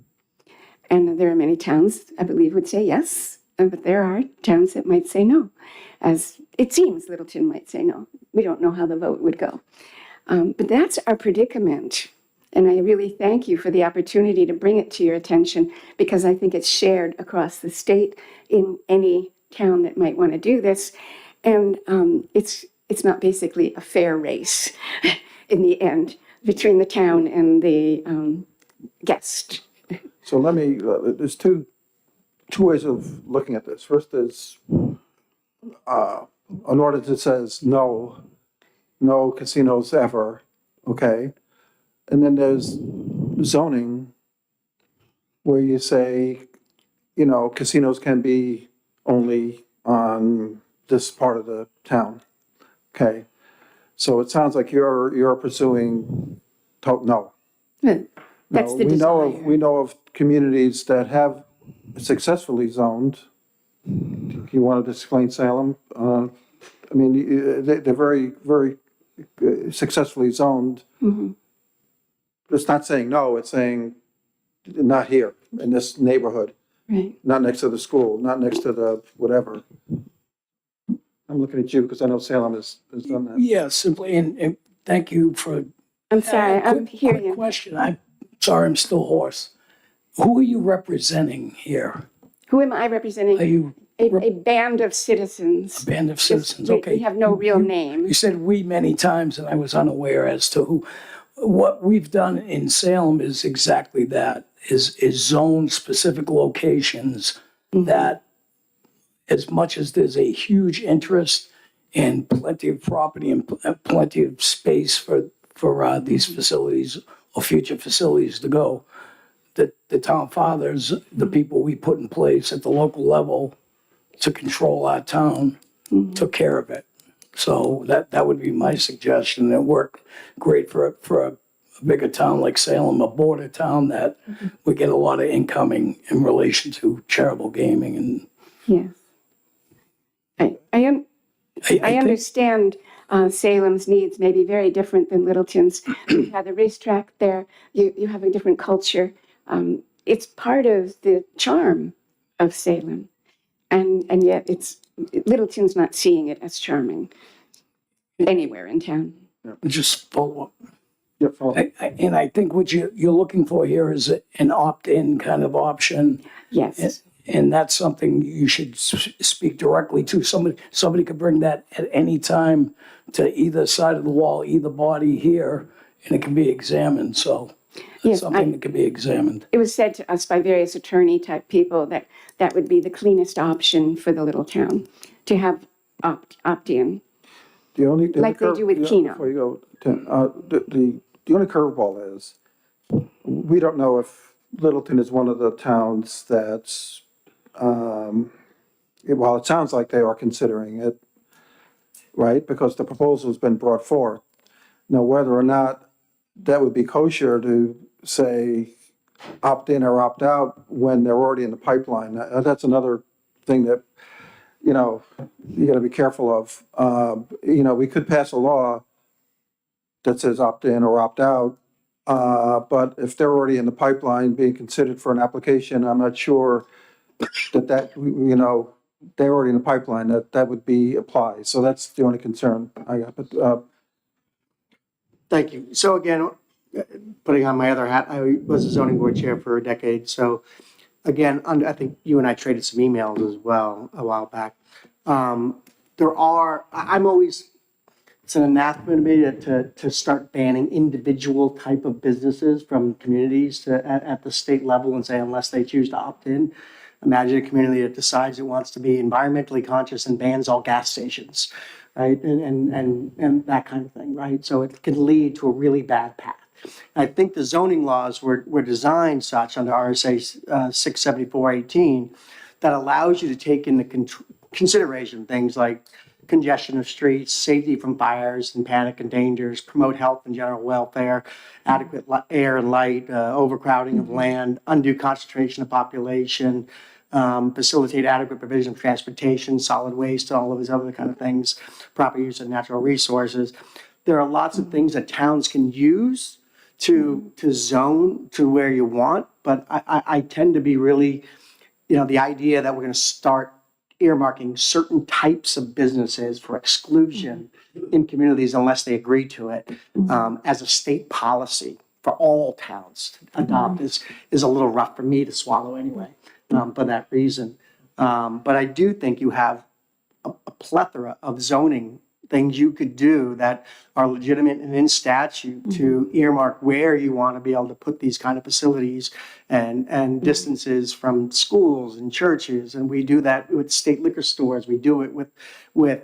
And there are many towns, I believe, would say yes, but there are towns that might say no. As it seems, Littleton might say no. We don't know how the vote would go. But that's our predicament. And I really thank you for the opportunity to bring it to your attention, because I think it's shared across the state in any town that might want to do this. And it's not basically a fair race in the end between the town and the guest. So let me, there's two ways of looking at this. First is an ordinance that says no casinos ever, okay? And then there's zoning where you say, casinos can be only on this part of the town, okay? So it sounds like you're pursuing no. That's No, the desire. We know of communities that have successfully zoned. You wanted to explain Salem? They're very, very successfully zoned. Mm-hmm. It's not saying no, it's saying not here, in this neighborhood, Right. not next to the school, not next to the whatever. I'm looking at you because I know Salem has done that. Yeah, simply, and thank you for. I'm sorry, I'm Quick hearing you. question. I'm sorry, I'm still hoarse. Who are you representing here? Who am I representing? Are you A band of citizens. a band of citizens? We Okay. have no real name. You said we many times, and I was unaware as to who. What we've done in Salem is exactly that, is zone specific locations that, as much as there's a huge interest and plenty of property and plenty of space for these facilities or future facilities to go, that the town fathers, the people we put in place at the local level to control our town, took care of it. So that would be my suggestion. It worked great for a bigger town like Salem, a border town that we get a lot of incoming in relation to charitable gaming. And Yes. I think- understand Salem's needs may be very different than Littleton's. You have the racetrack there. You have a different culture. It's part of the charm of Salem. And yet Littleton's not seeing it as charming anywhere in town. just follow up. Yep, follow. And I think what you're looking for here is an opt-in kind of option. Yes. And that's something you should speak directly to. Somebody could bring that at any time to either side of the wall, either body here, and it can be examined. So Yes, it's something that can be examined. It was said to us by various attorney type people that that would be the cleanest option for the little town, to have opt-in. The only Like they do with Keno. Before you go, Tim, the only curveball is, we don't know if Littleton is one of the towns that's, well, it sounds like they are considering it, right? Because the proposal's been brought forth. Now, whether or not that would be kosher to say opt in or opt out when they're already in the pipeline, that's another thing that, you gotta be careful of. We could pass a law that says opt in or opt out, but if they're already in the pipeline being considered for an application, I'm not sure that, they're already in the pipeline, that would be applied. So that's the only concern I got, but, Thank you. So again, putting on my other hat, I was a zoning board chair for a decade. So again, I think you and I traded some emails as well a while back. It's an anathema to me to start banning individual type of businesses from communities at the state level and say unless they choose to opt in. Imagine a community that decides it wants to be environmentally conscious and bans all gas stations, right? And that kind of thing, right? So it can lead to a really bad path. I think the zoning laws were designed such under RSA 674-18 that allows you to take into consideration, things like congestion of streets, safety from fires and panic and dangers, promote health and general welfare, adequate air and light, overcrowding of land, undue concentration of population, facilitate adequate provision of transportation, solid waste, all of these other kind of things, proper use of natural resources. There are lots of things that towns can use to zone to where you want, but I tend to be really, the idea that we're going to start earmarking certain types of businesses for exclusion in communities unless they agree to it, as a state policy for all towns to adopt is a little rough for me to swallow anyway, for that reason. But I do think you have a plethora of zoning things you could do that are legitimate and in statute to earmark where you want to be able to put these kind of facilities and distances from schools and churches. And we do that with state liquor stores. We do it with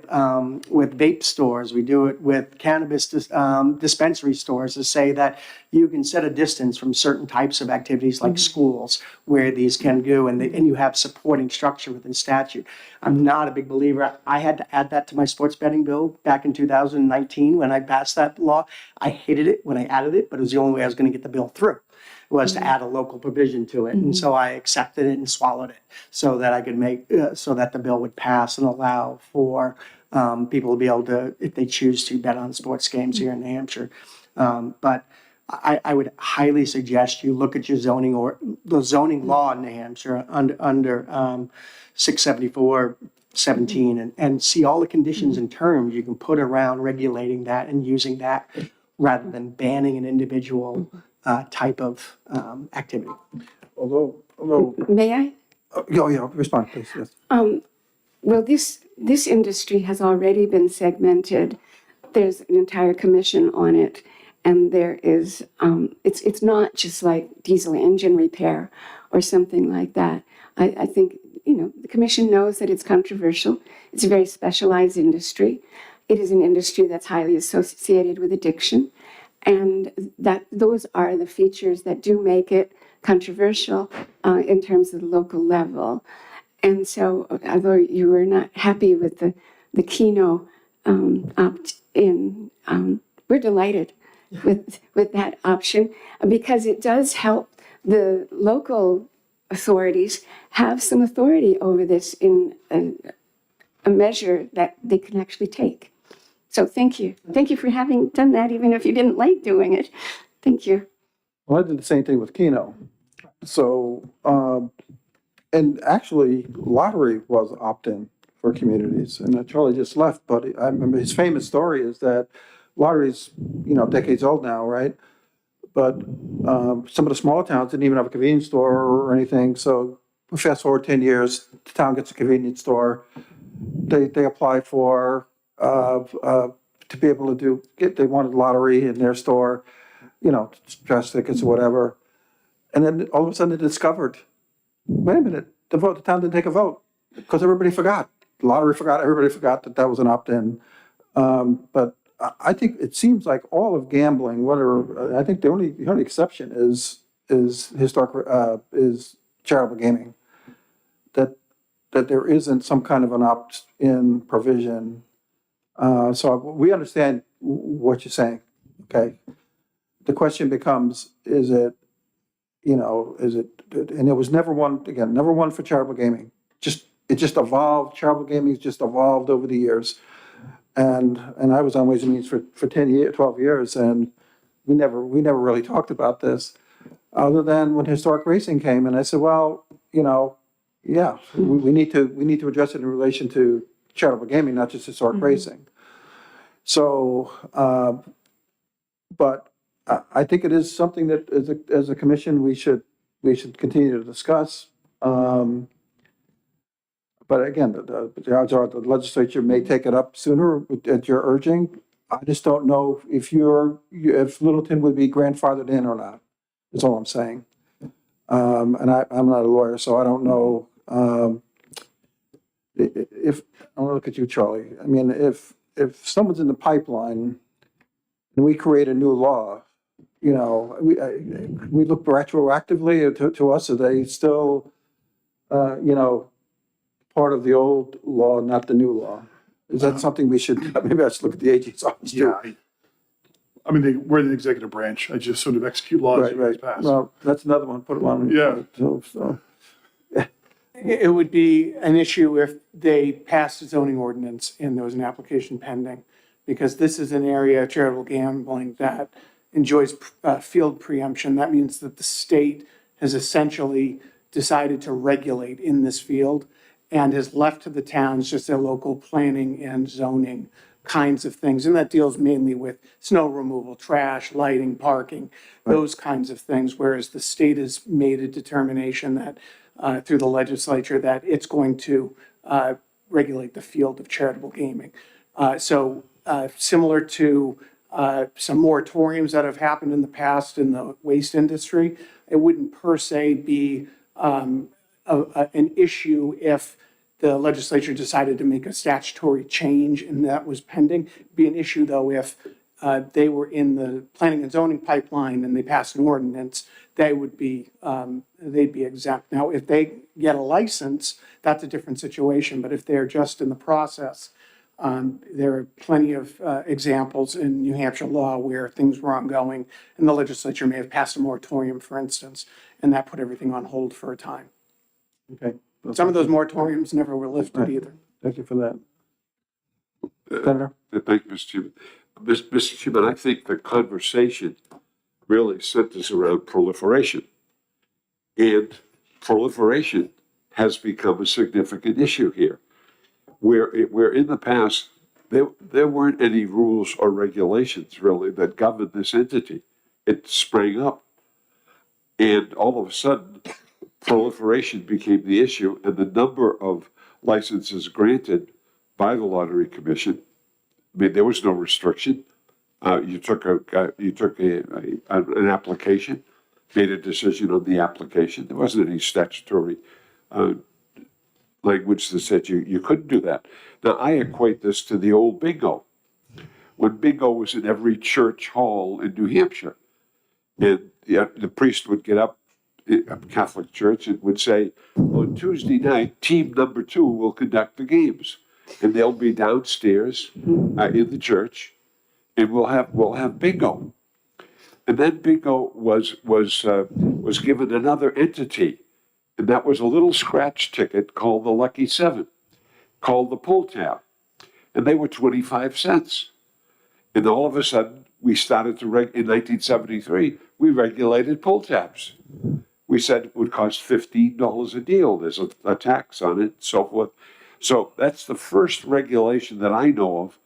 vape stores. We do it with cannabis dispensary stores to say that you can set a distance from certain types of activities like schools where these can go, and you have supporting structure within statute. I'm not a big believer. I had to add that to my sports betting bill back in 2019 when I passed that law. I hated it when I added it, but it was the only way I was going to get the bill through, was to add a local provision to it. And so I accepted it and swallowed it so that I could so that the bill would pass and allow for people to be able to, if they choose to, bet on sports games here in New Hampshire. But I would highly suggest you look at your zoning or the zoning law in New Hampshire under 674-17 and see all the conditions and terms you can put around regulating that and using that rather than banning an individual type of activity. Although, May I? yeah, respond, please, yes. Well, this industry has already been segmented. There's an entire commission on it, and there is it's not just like diesel engine repair or something like that. I think the commission knows that it's controversial. It's a very specialized industry. It is an industry that's highly associated with addiction, and that those are the features that do make it controversial in terms of the local level. And so, although you were not happy with the Keno opt-in, we're delighted with that option because it does help the local authorities have some authority over this in a measure that they can actually take. So thank you. Thank you for having done that, even if you didn't like doing it. Thank you. Well, I did the same thing with Keno. So, and actually, lottery was opt-in for communities, and Charlie just left, but I remember his famous story is that lottery's, decades old now, right? But some of the smaller towns didn't even have a convenience store or anything, so fast forward 10 years, the town gets a convenience store. They apply for, to be able to they wanted lottery in their store, dress tickets or whatever. And then all of a sudden they discovered, wait a minute, the town didn't take a vote because everybody forgot. The lottery forgot, everybody forgot that was an opt-in. But I think it seems like all of gambling, whatever, I think the only exception is charitable gaming. That there isn't some kind of an opt-in provision. So we understand what you're saying, okay? The question becomes, is it, and it was never one for charitable gaming. It just evolved, charitable gaming just evolved over the years. And I was on Ways and Means for 12 years, and we never really talked about this, other than when historic racing came, and I said, well, yeah, we need to address it in relation to charitable gaming, not just historic racing. So, but I think it is something that as a commission we should continue to discuss. But again, the odds are the legislature may take it up sooner at your urging. I just don't know if Littleton would be grandfathered in or not. Is all I'm saying. And I'm not a lawyer, so I don't know. If I'll look at you, Charlie. I mean, if someone's in the pipeline and we create a new law, we look retroactively to us. Are they still, part of the old law, not the new law. Is that something we should, maybe I should look at the AG's office too? Yeah. I mean, we're the executive branch. I just sort of execute laws Right, you guys right. pass. Well, that's another one, put it on. Yeah. So, It would be an issue if they passed a zoning ordinance and there was an application pending, because this is an area, charitable gambling, that enjoys field preemption. That means that the state has essentially decided to regulate in this field and has left to the towns just their local planning and zoning kinds of things. And that deals mainly with snow removal, trash, lighting, parking, those kinds of things, whereas the state has made a determination that through the legislature that it's going to regulate the field of charitable gaming. So similar to some moratoriums that have happened in the past in the waste industry, it wouldn't per se be an issue if the legislature decided to make a statutory change and that was pending. It'd be an issue, though, if they were in the planning and zoning pipeline and they passed an ordinance, they would be, they'd be exempt. Now, if they get a license, that's a different situation, but if they're just in the process, there are plenty of examples in New Hampshire law where things were ongoing and the legislature may have passed a moratorium, for instance, and that put everything on hold for a time. okay. Some of those moratoriums never were lifted either. Thank you for that. Senator? Thank you, Mr. Chairman. Mr. Chairman, I think the conversation really centers around proliferation. And proliferation has become a significant issue here. Where in the past, there weren't any rules or regulations really that governed this entity. It sprang up. And all of a sudden, proliferation became the issue, and the number of licenses granted by the Lottery Commission, I mean, there was no restriction. You took an application, made a decision on the application. There wasn't any statutory language that said you couldn't do that. Now, I equate this to the old bingo. When bingo was in every church hall in New Hampshire, and the priest would get up, a Catholic church, and would say, on Tuesday night, team number 2 will conduct the games. And they'll be downstairs in the church, and we'll have bingo. And then bingo was given another entity, and that was a little scratch ticket called the Lucky 7, called the pull tab. And they were 25 cents. And all of a sudden, we started to, in 1973, we regulated pull tabs. We said it would cost $15 a deal. There's a tax on it, and so forth. So that's the first regulation that I know of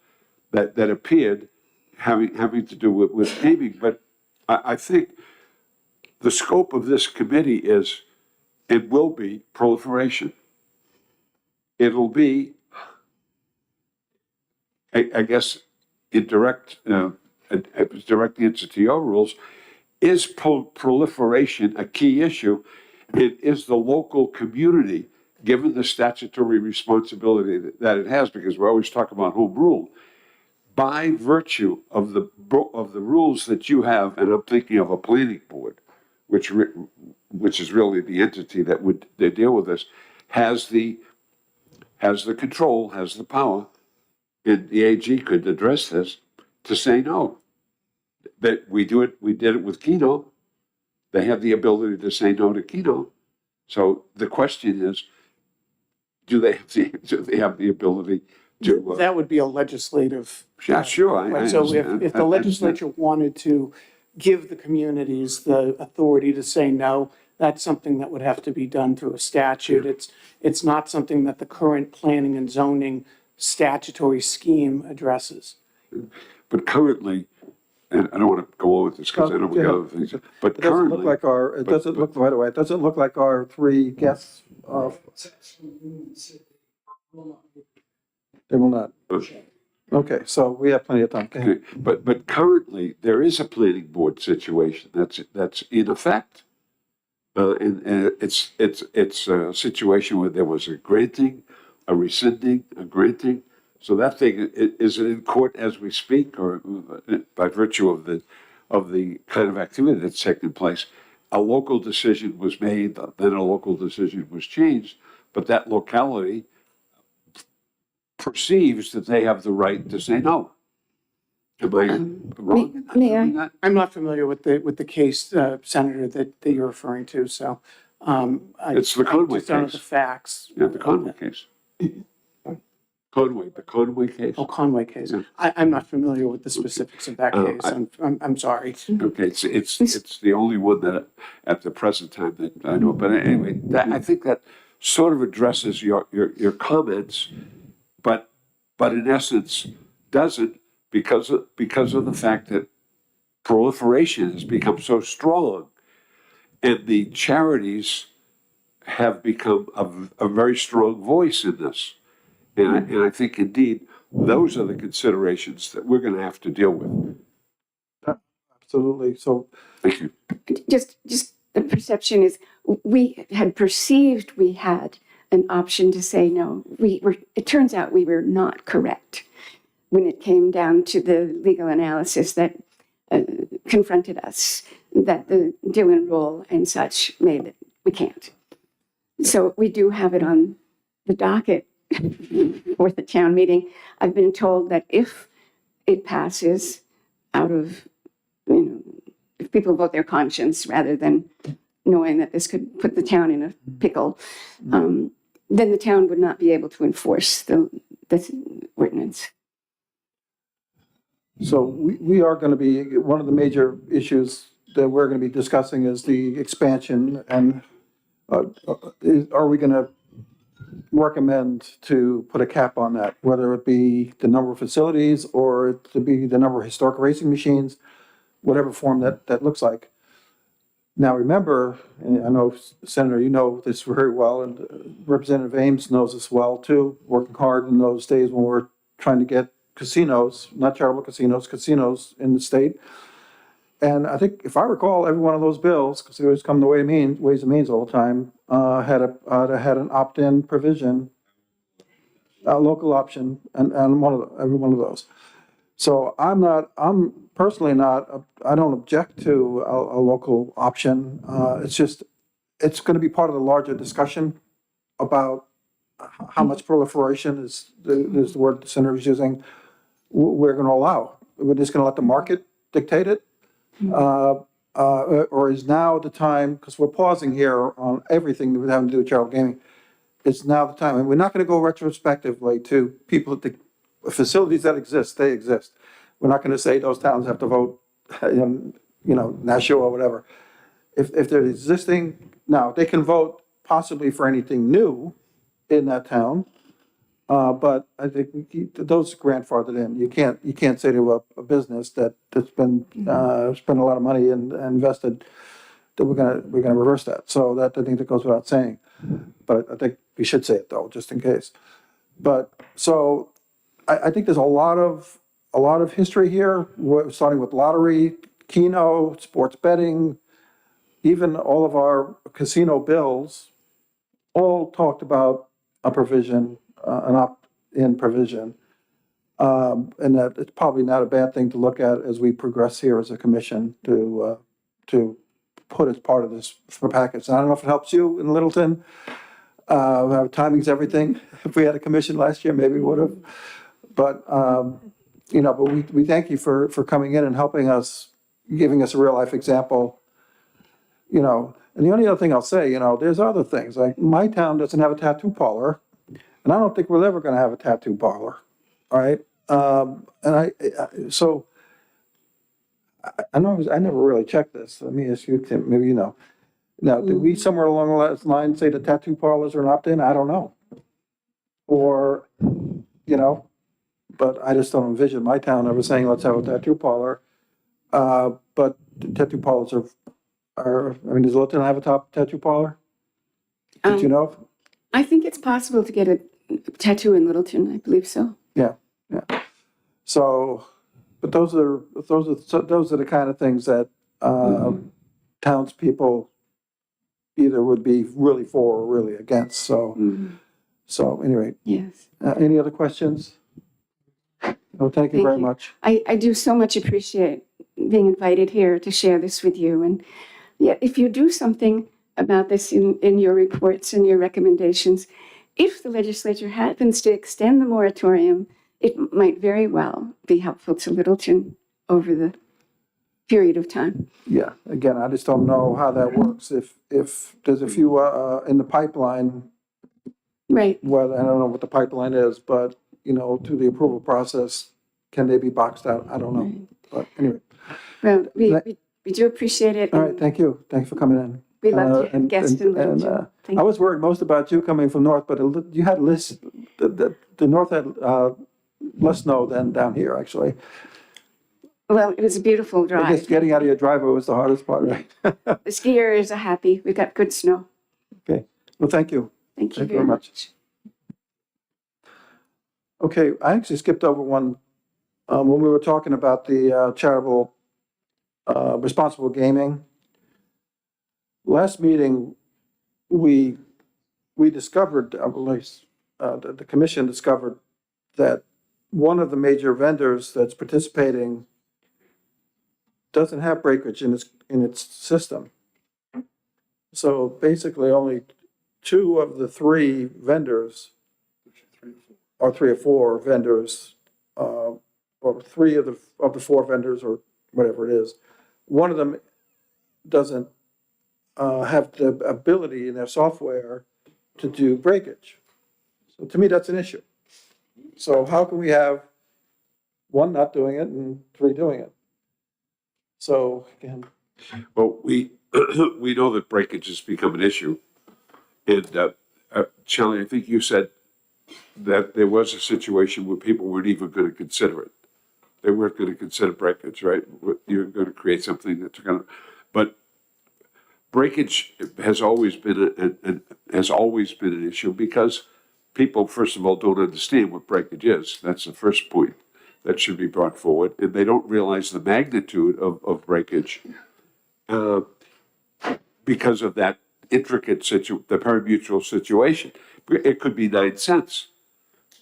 that appeared having to do with gaming. But I think the scope of this committee is, it will be proliferation. It'll be, I guess, in direct answer to your rules, is proliferation a key issue? Is the local community, given the statutory responsibility that it has, because we're always talking about home rule, by virtue of the rules that you have, and I'm thinking of a planning board, which is really the entity that would deal with this, has the control, has the power, and the AG could address this to say no. That we did it with Keno. They have the ability to say no to Keno. So the question is, do they have the ability to? That would be a legislative. Yeah, sure. I So understand. if the legislature wanted to give the communities the authority to say no, that's something that would have to be done through a statute. It's not something that the current planning and zoning statutory scheme addresses. But currently, and I don't want to go over this because I know we got other things, but It doesn't look currently, like it doesn't look, by the way, it doesn't look like our 3 guests. They will not. Okay, so we have plenty of time. Go ahead. okay, but currently, there is a planning board situation that's in effect. And it's a situation where there was a granting, a rescinding, a granting. So that thing, is it in court as we speak, or by virtue of the kind of activity that's taken place? A local decision was made, then a local decision was changed, but that locality perceives that they have the right to say no. Am I wrong in may I? doing that? I'm not familiar with the case, Senator, that you're referring to, so. It's the Conway I just don't know case. the facts. Yeah, the Conway case. The Conway case. Oh, Conway case. Yeah. I'm not familiar with the specifics of that case. I'm sorry. Okay, it's the only one that at the present time that I know. But anyway, I think that sort of addresses your comments, but in essence doesn't because of the fact that proliferation has become so strong, and the charities have become a very strong voice in this. And I think indeed those are the considerations that we're going to have to deal with. Absolutely. So Thank you. Just the perception is we had perceived we had an option to say no. It turns out we were not correct when it came down to the legal analysis that confronted us, that the Dillon rule and such made it, we can't. So we do have it on the docket for the town meeting. I've been told that if it passes out of, if people vote their conscience rather than knowing that this could put the town in a pickle, then the town would not be able to enforce the ordinance. So we are going to be, one of the major issues that we're going to be discussing is the expansion, and are we going to recommend to put a cap on that, whether it be the number of facilities or it to be the number of historic racing machines, whatever form that looks like. Now, remember, and I know, Senator, you know this very well, and Representative Ames knows this well too, working hard in those days when we're trying to get casinos, not charitable casinos, casinos in the state. And I think, if I recall, every one of those bills, because they always come the Ways and Means all the time, had an opt-in provision, a local option, and every one of those. So I'm personally not, I don't object to a local option. It's just, it's going to be part of the larger discussion about how much proliferation is the word the senator is using, we're going to allow. We're just going to let the market dictate it? Or is now the time, because we're pausing here on everything that we're having to do with charitable gaming, it's now the time, and we're not going to go retrospectively to people, the facilities that exist, they exist. We're not going to say those towns have to vote, Nashua or whatever. If they're existing, now, they can vote possibly for anything new in that town, but I think those are grandfathered in. You can't say to a business that's been spent a lot of money and invested that we're gonna reverse that. So that, I think that goes without saying. But I think we should say it though, just in case. But so I think there's a lot of history here, starting with lottery, Keno, sports betting, even all of our casino bills, all talked about a provision, an opt-in provision. And that it's probably not a bad thing to look at as we progress here as a commission to put as part of this package. And I don't know if it helps you in Littleton. Our timing's everything. If we had a commission last year, maybe we would have. But, but we thank you for coming in and helping us, giving us a real life example. And the only other thing I'll say, there's other things. Like my town doesn't have a tattoo parlor, and I don't think we're ever going to have a tattoo parlor. All right. So I know I never really checked this. Let me ask you, Tim, maybe you know. Now, did we somewhere along the line say the tattoo parlors are an opt-in? I don't know. Or, but I just don't envision my town ever saying, let's have a tattoo parlor. But the tattoo parlors does Littleton have a tattoo parlor? Did you know? I think it's possible to get a tattoo in Littleton. I believe so. Yeah. So, but those are the kind of things that townspeople either would be really for or really against. So anyway, Yes. Any other questions? No, thank you very much. I do so much appreciate being invited here to share this with you. And yeah, if you do something about this in your reports and your recommendations, if the legislature happens to extend the moratorium, it might very well be helpful to Littleton over the period of time. Yeah, again, I just don't know how that works. If there's a few, in the pipeline, Right. well, I don't know what the pipeline is, but, you know, through the approval process, can they be boxed out? I don't know. But anyway, Well, we do appreciate it. all right, thank you. Thanks for coming in. We love to have And- guests in and, Littleton. Thank I you. was worried most about you coming from north, but you had less, the north had, less snow than down here, actually. Well, it was a beautiful I guess drive. getting out of your driveway was the hardest part, right? The skiers are happy. We got good snow. Okay, well, thank you. Thank you Thank you very very much. Okay, I actually skipped over one, when we were talking about the charitable, responsible gaming. Last meeting, we discovered, at least, the commission discovered that one of the major vendors that's participating doesn't have breakage in its system. So basically, only two of the three vendors, or three or four vendors, or three of the four vendors, or whatever it is, one of them doesn't have the ability in their software to do breakage. So to me, that's an issue. So how can we have one not doing it and three doing it? So again, Well, we, we know that breakage has become an issue. And, Shelley, I think you said that there was a situation where people weren't even going to consider it. They weren't going to consider breakage, right? You're going to create something that's going to, but breakage has always been an issue because people, first of all, don't understand what breakage is. That's the first point that should be brought forward, and they don't realize the magnitude of breakage because of that intricate the pari-mutuel situation. It could be 9 cents,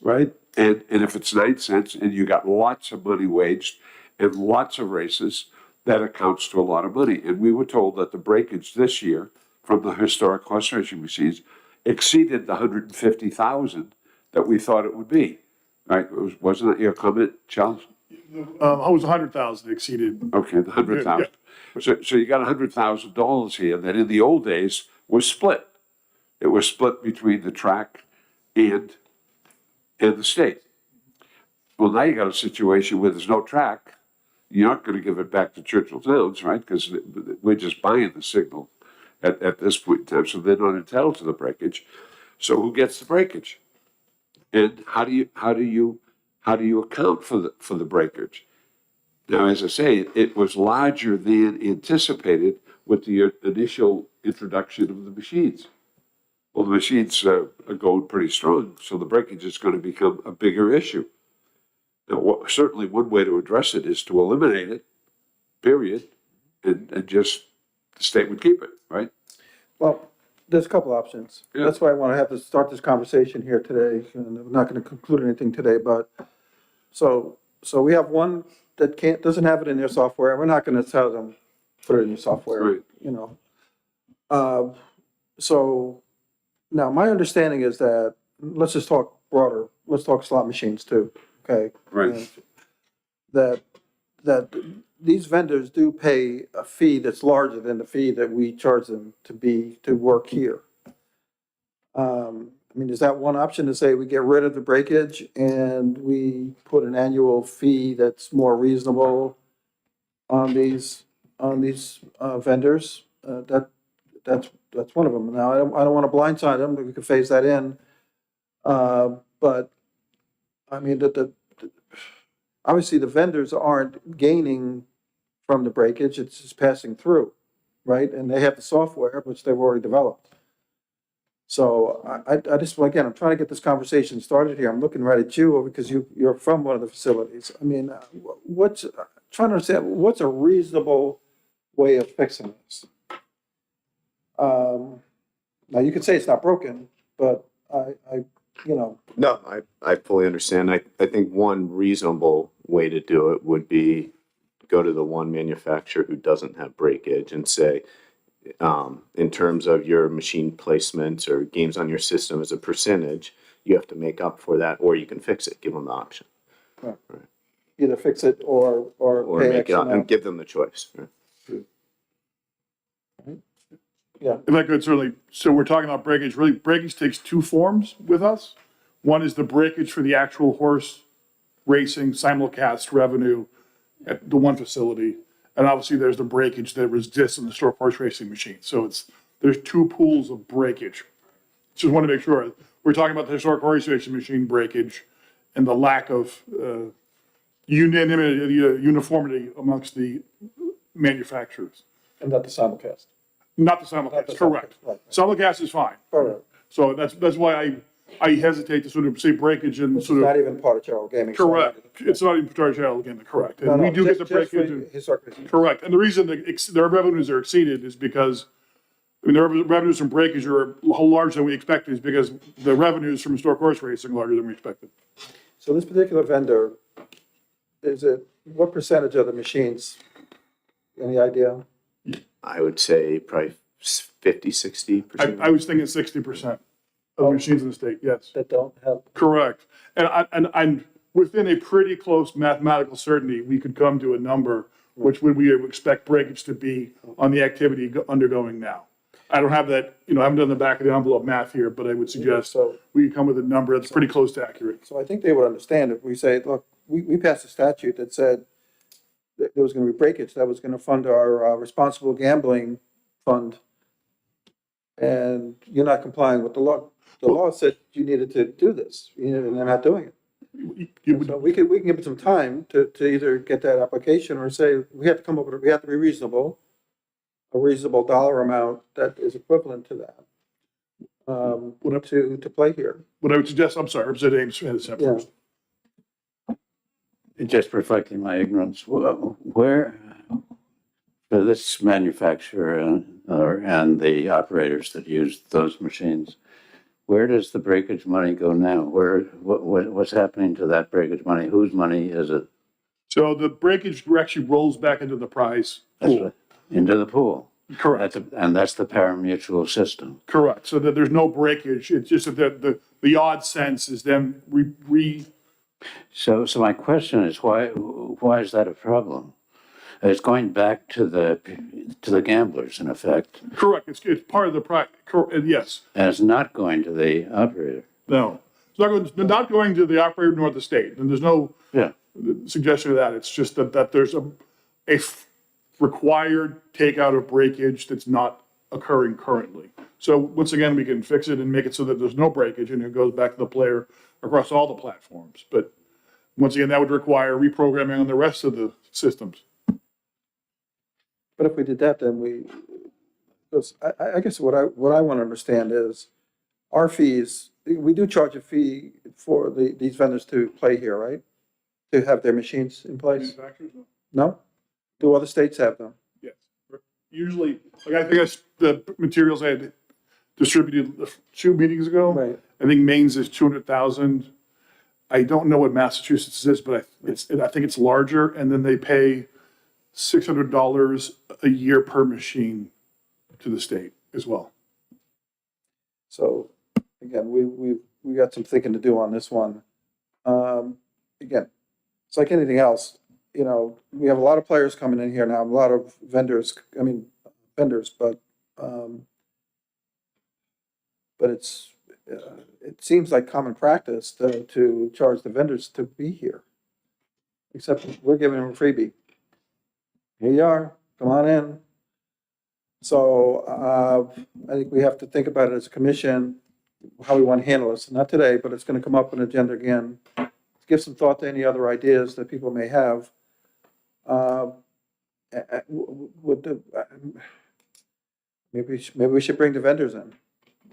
right? And if it's 9 cents and you got lots of money waged and lots of races, that accounts to a lot of money. And we were told that the breakage this year from the historic horse racing machines exceeded the 150,000 that we thought it would be. Right? Wasn't that your comment, Charles? I was 100,000 exceeded. Okay, the 100,000. So you got $100,000 here that in the old days was split. It was split between the track and the state. Well, now you got a situation where there's no track. You're not going to give it back to Churchill Towns, right? Because we're just buying the signal at this point in time, so they're not entitled to the breakage. So who gets the breakage? And how do you account for the breakage? Now, as I say, it was larger than anticipated with the initial introduction of the machines. Well, the machines are going pretty strong, so the breakage is going to become a bigger issue. Now, certainly one way to address it is to eliminate it, period, and just the state would keep it, right? well, there's a couple options. Yeah. That's why I want to have to start this conversation here today. And I'm not going to conclude anything today, but so we have one that doesn't have it in their software. We're not going to tell them, put it in your software, Right. you know. So now my understanding is that, let's just talk broader. Let's talk slot machines too, okay? Right. And that these vendors do pay a fee that's larger than the fee that we charge them to work here. I mean, is that one option to say we get rid of the breakage and we put an annual fee that's more reasonable on these vendors? That's one of them. Now, I don't want to blindside them, but we could phase that in. But I mean, obviously the vendors aren't gaining from the breakage, it's just passing through, right? And they have the software, which they've already developed. So I just, again, I'm trying to get this conversation started here. I'm looking right at you because you're from one of the facilities. I mean, trying to understand, what's a reasonable way of fixing this? Now, you could say it's not broken, but you know. No, I fully understand. I think one reasonable way to do it would be go to the one manufacturer who doesn't have breakage and say, in terms of your machine placements or games on your system as a percentage, you have to make up for that, or you can fix it, give them the option. Either fix it or Or pay make X it up and amount. give them the choice. Right? Yeah, If I could certainly, so we're talking about breakage, really breakage takes two forms with us. One is the breakage for the actual horse racing simulcast revenue at the one facility. And obviously there's the breakage that exists in the historic horse racing machine. So there's two pools of breakage. Just want to make sure, we're talking about the historic horse racing machine breakage and the lack of unanimity, uniformity amongst the manufacturers. and not the simulcast. Not the simulcast, correct. Right. Simulcast is fine. All right. So that's why I hesitate to sort of say breakage and It's sort not of, even part of charitable gaming. so- correct. It's not even charged out again, correct. No, And we no, do get the just for breakage. and- historic racing. Correct. And the reason their revenues are exceeded is because, I mean, their revenues from breakage are larger than we expected is because the revenues from historic horse racing are larger than we expected. So this particular vendor, what percentage of the machines? Any idea? I would say probably 50, 60%. I was thinking 60% of the machines in the state, yes. That don't have, Correct. And within a pretty close mathematical certainty, we could come to a number which would we expect breakage to be on the activity undergoing now. I don't have that, I haven't done the back of the envelope math here, but I would suggest So- we could come with a number that's pretty close to accurate. so I think they would understand if we say, look, we passed a statute that said that there was gonna be breakage, that was gonna fund our responsible gambling fund. And you're not complying with the law. The law said you needed to do this, and they're not doing it. You would- So we can give it some time to either get that application or say, we have to come up with, we have to be reasonable, a reasonable dollar amount that is equivalent to that. To play here. What I would suggest, I'm sorry, Representative Ames had a Yeah. first. Just reflecting my ignorance, where, for this manufacturer and the operators that use those machines, where does the breakage money go now? What's happening to that breakage money? Whose money is it? So the breakage actually rolls back into the prize That's pool. right, into the pool. Correct. And that's the parimutuel system. Correct. So that there's no breakage. It's just that the odd sense is then So my question is, why is that a problem? It's going back to the gamblers, in effect, correct. It's part of the prize. Yes. and it's not going to the operator. No. It's not going to the operator nor the state. And there's no Yeah. suggestion of that. It's just that there's a required takeout of breakage that's not occurring currently. So once again, we can fix it and make it so that there's no breakage and it goes back to the player across all the platforms. But once again, that would require reprogramming on the rest of the systems. But if we did that, then because I guess what I want to understand is our fees, we do charge a fee for these vendors to play here, right? To have their machines in place? Manufacturers, no? No? Do other states have them? Yes. Usually, like I think the materials I had distributed 2 meetings ago. Right. I think Maine's is 200,000. I don't know what Massachusetts is, but I think it's larger, and then they pay $600 a year per machine to the state as well. So, again, we got some thinking to do on this one. Again, it's like anything else, we have a lot of players coming in here now, a lot of vendors, but it seems like common practice to charge the vendors to be here. Except we're giving them a freebie. Here you are, come on in. So, I think we have to think about it as a commission, how we want to handle this. Not today, but it's gonna come up on the agenda again. Give some thought to any other ideas that people may have. Maybe we should bring the vendors in.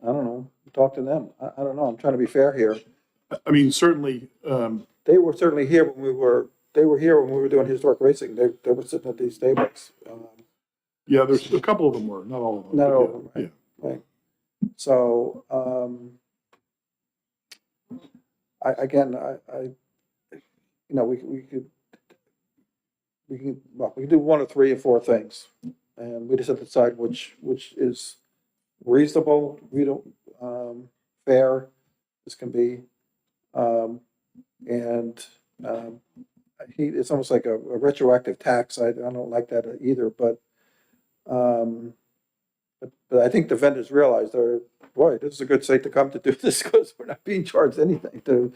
I don't know, talk to them. I don't know, I'm trying to be fair here. I mean, certainly, They were certainly here when they were here when we were doing historic racing. They were sitting at these tables. yeah, there's a couple of them were, not all of them. Not but all yeah, of them, yeah. right? Right. So, we could do one of 3 or 4 things. And we just have to decide which is reasonable, we don't, fair this can be. And, it's almost like a retroactive tax. I don't like that either, um, but I think the vendors realize boy, this is a good site to come to do this because we're not being charged anything to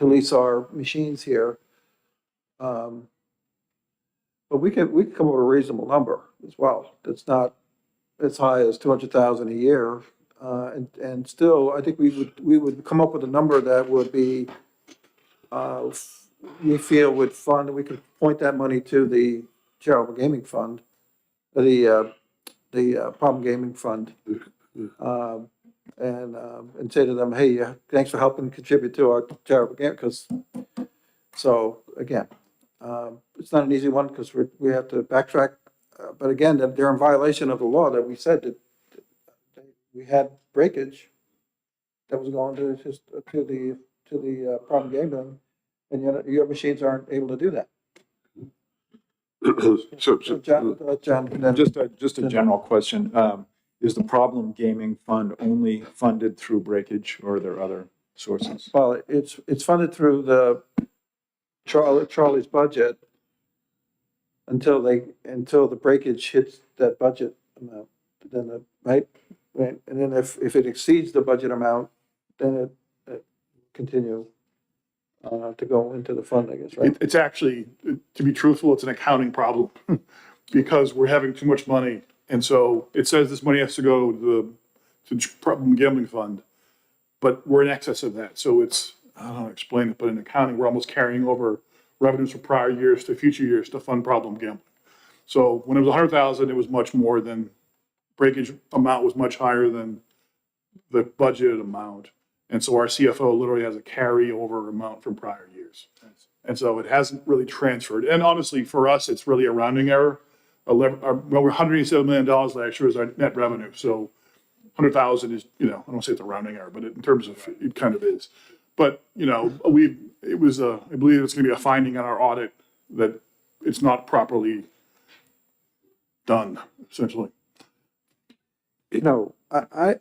lease our machines here. But we can come up with a reasonable number as well. That's not as high as 200,000 a year. And still, I think we would come up with a number that would be, we feel would fund, we could point that money to the charitable gaming fund, the problem gaming fund. And say to them, hey, thanks for helping contribute to our charitable game, because, so, again, it's not an easy one, because we have to backtrack, but again, they're in violation of the law that we said that we had breakage that was going to the problem gambling, and yet your machines aren't able to do that. So, John, then- Just a general question. Is the problem gaming fund only funded through breakage, or are there other sources? Well, it's funded through the Charlie's budget until the breakage hits that budget amount, then right? And then if it exceeds the budget amount, then it continue to go into the fund, I guess, right? It's actually, to be truthful, it's an accounting problem because we're having too much money. And so it says this money has to go to the problem gambling fund, but we're in excess of that. So it's, I don't know how to explain it, but in accounting, we're almost carrying over revenues from prior years to future years to fund problem gambling. So when it was 100,000, it was much more than, breakage amount was much higher than the budgeted amount. And so our CFO literally has a carryover amount from prior years. And so it hasn't really transferred. And honestly, for us, it's really a rounding error. Well, we're $187 million last year is our net revenue. So 100,000 is, I don't want to say it's a rounding error, but in terms of, it kind of is. But, I believe it's going to be a finding on our audit that it's not properly done, essentially. I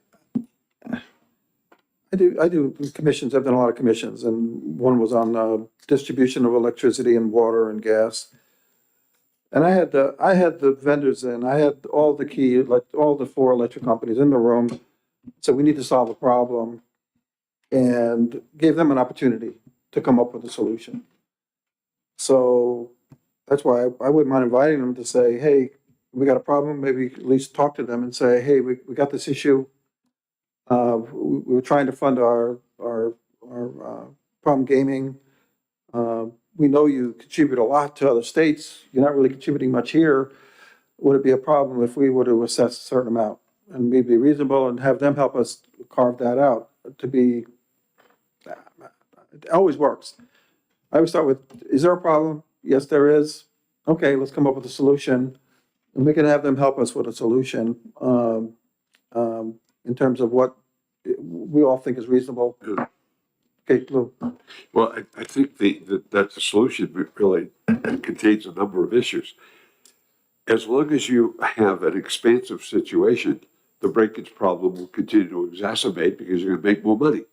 do commissions. I've done a lot of commissions, and one was on distribution of electricity and water and gas. And I had the vendors in. I had all the 4 electric companies in the room. So we need to solve a problem, and gave them an opportunity to come up with a solution. So that's why I wouldn't mind inviting them to say, hey, we got a problem. Maybe at least talk to them and say, hey, we got this issue. We were trying to fund our problem gaming. We know you contribute a lot to other states. You're not really contributing much here. Would it be a problem if we were to assess a certain amount and maybe reasonable and have them help us carve that out to be, it always works. I always start with, is there a problem? Yes, there is. Okay, let's come up with a solution. And we can have them help us with a solution in terms of what we all think is reasonable. Okay, Lou. well, I think that the solution really contains a number of issues. As long as you have an expansive situation, the breakage problem will continue to exacerbate because you're going to make more money.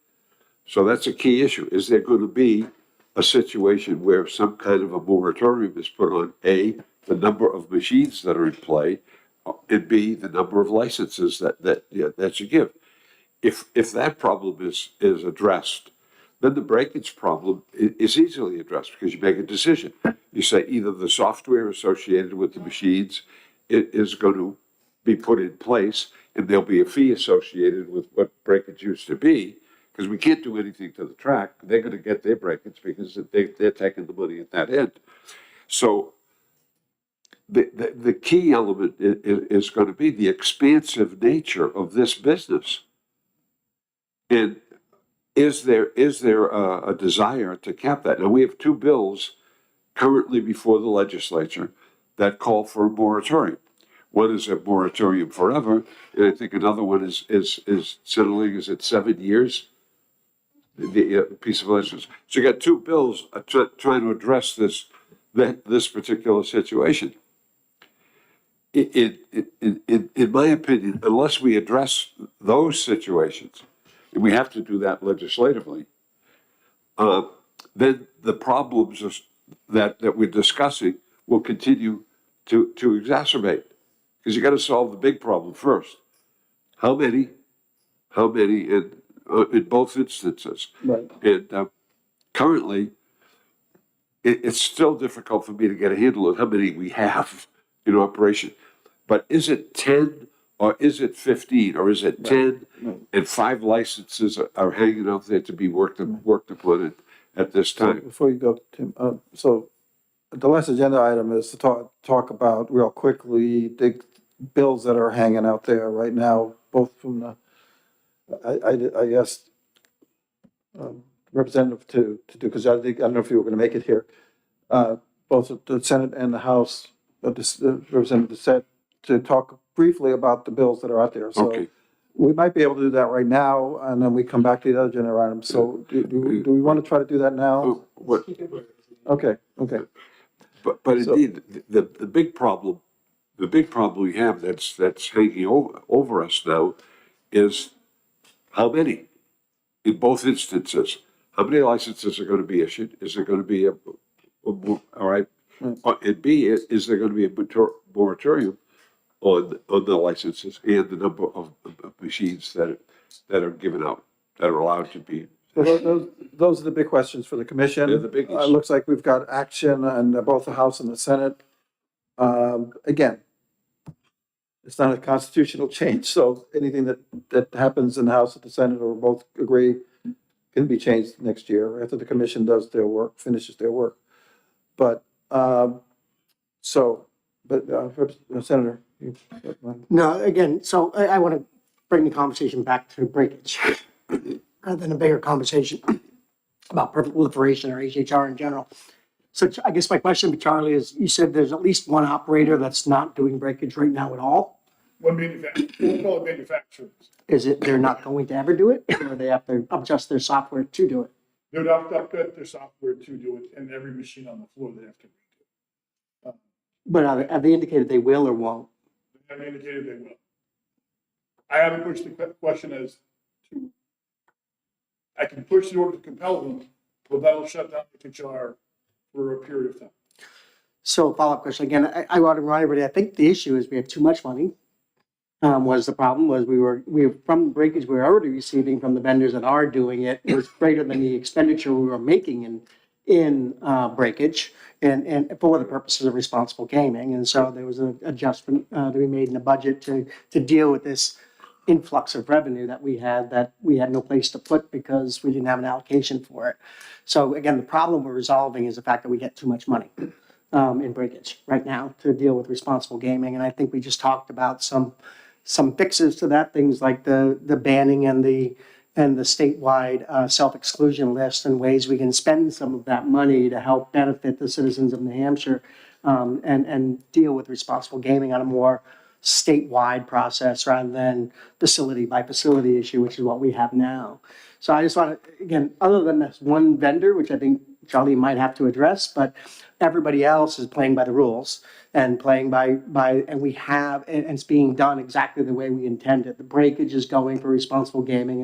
So that's a key issue. Is there going to be a situation where some kind of a moratorium is put on A, the number of machines that are in play, and B, the number of licenses that you give? If that problem is addressed, then the breakage problem is easily addressed because you make a decision. You say either the software associated with the machines is going to be put in place and there'll be a fee associated with what breakage used to be, because we can't do anything to the track. They're going to get their breakage because they're taking the money at that end. So the key element is going to be the expansive nature of this business. And is there a desire to cap that? Now, we have 2 bills currently before the legislature that call for a moratorium. One is a moratorium forever, and I think another one is settling, is it 7 years? The piece of legislation. So you got 2 bills trying to address this particular situation. in my opinion, unless we address those situations, and we have to do that legislatively, then the problems that we're discussing will continue to exacerbate. Because you got to solve the big problem first. How many in both instances? Right. And currently, it's still difficult for me to get a handle on how many we have in operation. But is it 10 or is it 15 or is it 10 and 5 licenses are hanging out there to be worked upon at this So time? before you go, Tim, so the last agenda item is to talk about real quickly the bills that are hanging out there right now, both from the, I asked representative to do, because I don't know if you were gonna make it here. Both the Senate and the House, the representative said to talk briefly about the bills that are out there. So Okay. we might be able to do that right now, and then we come back to the other agenda items. So do we want to try to do that now? Oh, what? Okay, okay. But So- indeed, the big problem we have that's hanging over us now is how many in both instances. How many licenses are going to be issued? Is there going to be all right? And B, is there going to be a moratorium on the licenses and the number of machines that are given out, that are allowed to be? So those are the big questions for the commission. They're the biggies. It looks like we've got action on both the House and the Senate. Again, it's not a constitutional change, so anything that happens in the House or the Senate or both agree can be changed next year after the commission does their work, finishes their work. But, Senator, you. No, again, so I want to bring the conversation back to breakage rather than a bigger conversation about proliferation or HHR in general. So I guess my question to Charlie is, you said there's at least one operator that's not doing breakage right now at all. One manufacturer, we'll call it manufacturers. Is it they're not going to ever do it, or they have to adjust their software to do it? They're not upgrade their software to do it, and every machine on the floor they have to redo. But have they indicated they will or won't? They have indicated they will. I haven't pushed the question as to, I can push the order to compel them, but that'll shut down HHR for a period of time. So follow-up question, again, I want to remind everybody, I think the issue is we have too much money. Was the problem was we were from breakage we were already receiving from the vendors that are doing it was greater than the expenditure we were making in breakage and for the purposes of responsible gaming. And so there was an adjustment to be made in the budget to deal with this influx of revenue that we had no place to put because we didn't have an allocation for it. So again, the problem we're resolving is the fact that we get too much money in breakage right now to deal with responsible gaming. And I think we just talked about some fixes to that, things like the banning and the statewide self-exclusion list and ways we can spend some of that money to help benefit the citizens of New Hampshire and deal with responsible gaming on a more statewide process rather than facility by facility issue, which is what we have now. So I just want to, again, other than this one vendor, which I think Charlie might have to address, but everybody else is playing by the rules and playing by and we have, and it's being done exactly the way we intended. The breakage is going for responsible gaming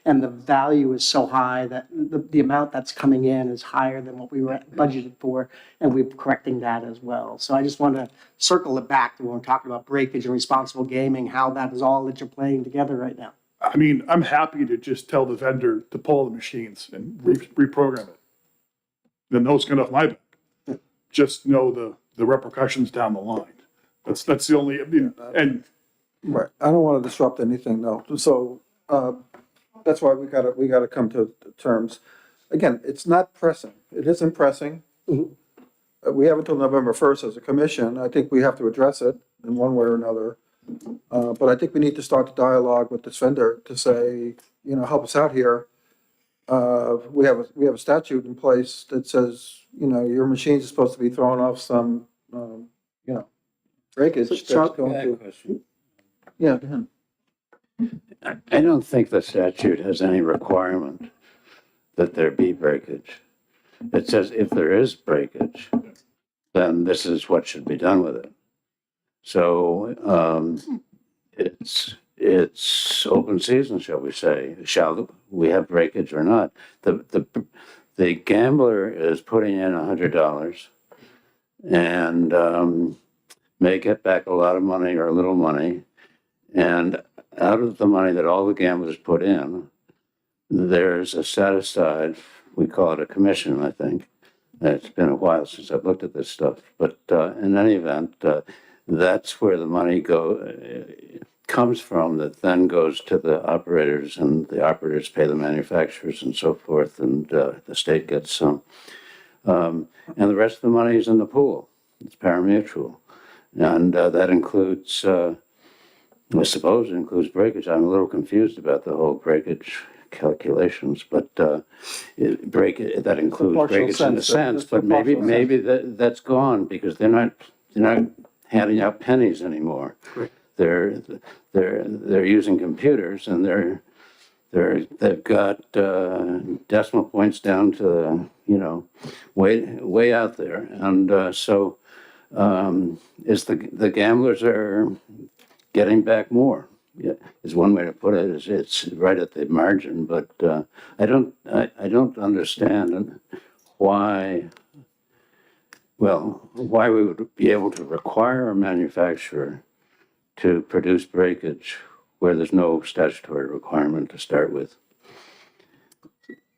and the value is so high that the amount that's coming in is higher than what we were budgeted for, and we're correcting that as well. So I just want to circle it back to when we're talking about breakage and responsible gaming, how that is all interplaying together right now. I mean, I'm happy to just tell the vendor to pull the machines and reprogram it. Then no skin off my back. Just know the repercussions down the line. That's the only, and Right, I don't want to disrupt anything, no. So, that's why we gotta come to terms. Again, it's not pressing. It isn't pressing. We have until November 1st as a commission. I think we have to address it in one way or another. But I think we need to start the dialogue with this vendor to say, help us out here. We have a statute in place that says, your machines are supposed to be throwing off some, breakage that's going to. Yeah, go ahead. I don't think the statute has any requirement that there be breakage. It says if there is breakage, then this is what should be done with it. So, it's open season, shall we say? Shall we have breakage or not? The gambler is putting in $100 and may get back a lot of money or a little money. And out of the money that all the gamblers put in, there's a set aside, we call it a commission, I think. It's been a while since I've looked at this stuff, but in any event, that's where the money comes from that then goes to the operators, and the operators pay the manufacturers and so forth, and the state gets some. And the rest of the money is in the pool. It's pari-mutuel. And that includes, I suppose it includes breakage. I'm a little confused about the whole breakage calculations, but that includes partial breakage in a sense, sense, it's the but maybe partial sense. that's gone because they're not handing out pennies anymore. Right. They're using computers, and they've got decimal points down to way out there, and so is the gamblers are getting back more. Yeah, is one way to put it. It's right at the margin, but I don't understand why. Well, why we would be able to require a manufacturer to produce breakage where there's no statutory requirement to start with.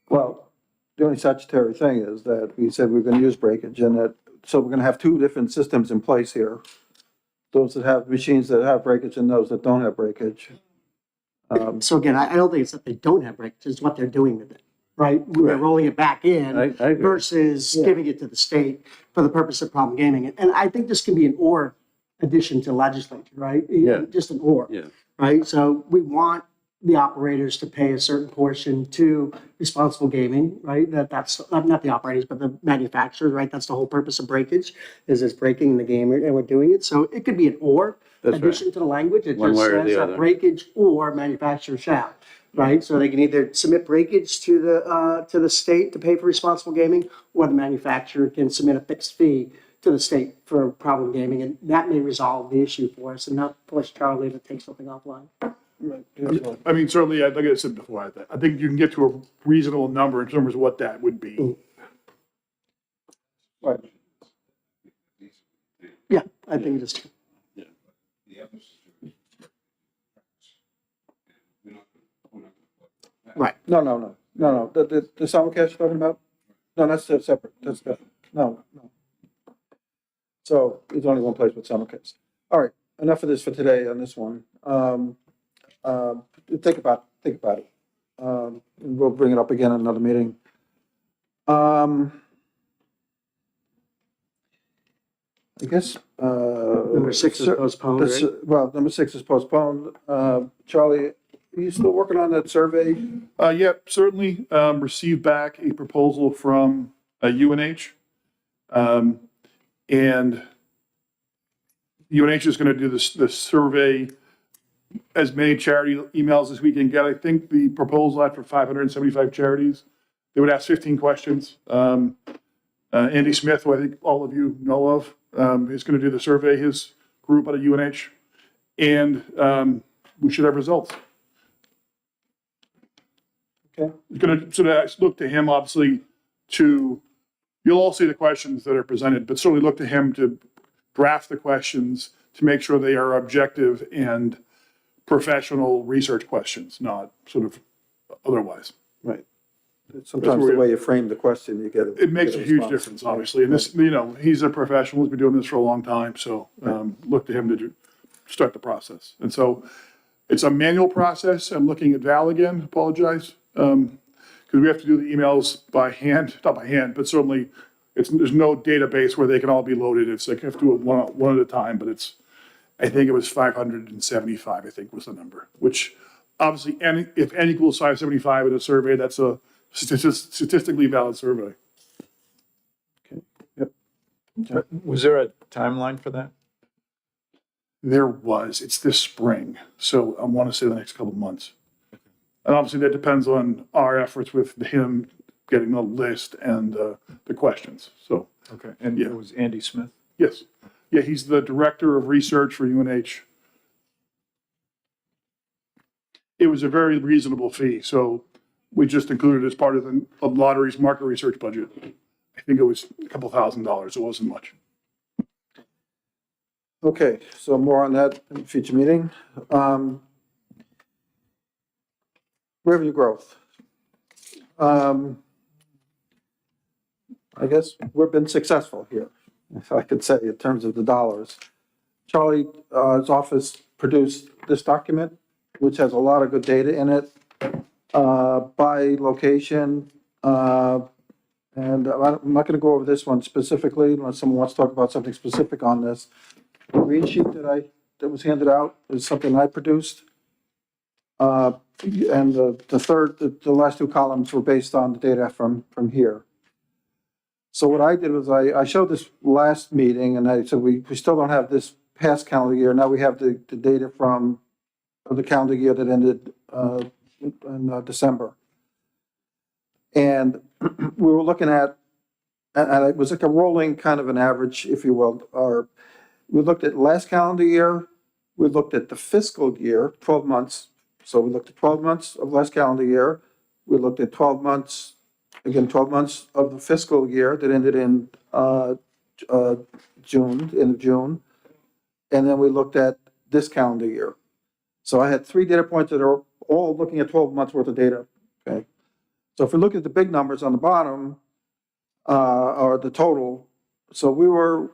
Well, the only statutory thing is that we said we're gonna use breakage, and that, so we're gonna have two different systems in place here. Those that have machines that have breakage and those that don't have breakage. So again, I don't think it's that they don't have breakage, it's what they're doing with it, right? They're rolling it back in I agree. versus giving it to the state for the purpose of problem gaming. And I think this can be an or addition to legislature, right? Yeah. Just an or, Yeah. right? So we want the operators to pay a certain portion to responsible gaming, right? That's not the operators, but the manufacturers, right? That's the whole purpose of breakage, is it's breaking the game and we're doing it. So it could be an or That's addition to the language. It One just way or says the that other. breakage or manufacturer shall, right? So they can either submit breakage to the state to pay for responsible gaming, or the manufacturer can submit a fixed fee to the state for problem gaming, and that may resolve the issue for us and not force Charlie to take something offline. I mean, certainly, like I said before, I think you can get to a reasonable number in terms of what that would be. Right. Yeah, I think it is true. Right. No. The simulcast you're talking about? No, that's separate. That's different. No. So there's only one place with simulcast. All right, enough of this for today on this one. Think about it. We'll bring it up again in another meeting. I guess. Number 6 is postponed, right? Well, number 6 is postponed. Charlie, are you still working on that survey? Yeah, certainly, received back a proposal from UNH. And UNH is gonna do the survey, as many charity emails as we can get. I think the proposal had for 575 charities. They would ask 15 questions. Andy Smith, who I think all of you know of, is gonna do the survey, his group out of UNH. And we should have results. Okay. It's gonna sort of look to him, obviously, you'll all see the questions that are presented, but certainly look to him to draft the questions to make sure they are objective and professional research questions, not sort of otherwise. Right. Sometimes the way you frame the question, you get a. It makes a get huge response. difference, obviously. And this, he's a professional, he's been doing this for a long time, so look to him to start the process. And so it's a manual process. I'm looking at Val again, apologize. Because we have to do the emails by hand, not by hand, but certainly there's no database where they can all be loaded. It's like you have to do it one at a time, but I think it was 575, I think was the number, which obviously if n equals 575 in a survey, that's a statistically valid survey. Was there a timeline for that? There was, it's this spring. So I want to say the next couple of months. And obviously that depends on our efforts with him getting the list and the questions. So, Okay, and Yeah. it was Andy Smith? yes. Yeah, he's the director of research for UNH. It was a very reasonable fee, so we just included it as part of the lottery's market research budget. I think it was a couple $1,000s. It wasn't much. Okay, so more on that in a future meeting. Revenue growth. I guess we've been successful here, if I could say, in terms of the dollars. Charlie's office produced this document, which has a lot of good data in it, by location. And I'm not gonna go over this one specifically unless someone wants to talk about something specific on this. The green sheet that was handed out is something I produced. And the last two columns were based on the data from here. So what I did was I showed this last meeting and I said, we still don't have this past calendar year. Now we have the data from the calendar year that ended in December. And we were looking at, and it was like a rolling kind of an average, if you will, or we looked at last calendar year, we looked at the fiscal year, 12 months. So we looked at 12 months of last calendar year. We looked at 12 months, again, 12 months of the fiscal year that ended in June, end of June. And then we looked at this calendar year. So I had 3 data points that are all looking at 12 months worth of data, okay? So if we look at the big numbers on the bottom, or the total, so we were,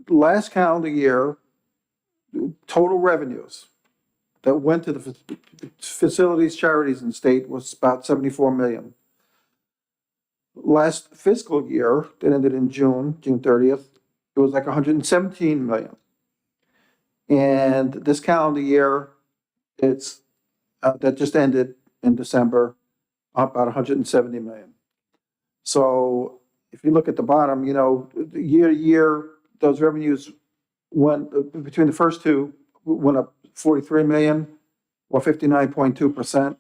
last calendar year, total revenues that went to the facilities, charities, and state was about 74 million. Last fiscal year, that ended in June 30th, it was like 117 million. And this calendar year, it's, that just ended in December, about 170 million. So if you look at the bottom, you know, year to year, those revenues went, between the first two, went up 43 million or 59.2%.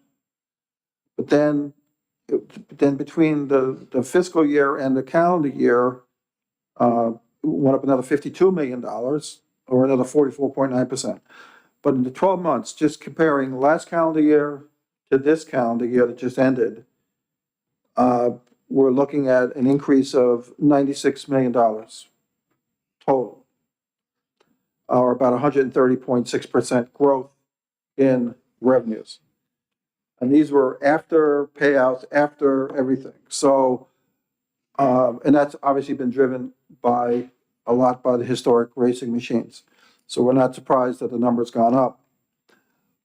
But then between the fiscal year and the calendar year, went up another $52 million or another 44.9%. But in the 12 months, just comparing last calendar year to this calendar year that just ended, we're looking at an increase of $96 million total, or about 130.6% growth in revenues. And these were after payouts, after everything. So, and that's obviously been driven by a lot by the historic racing machines. So we're not surprised that the number's gone up.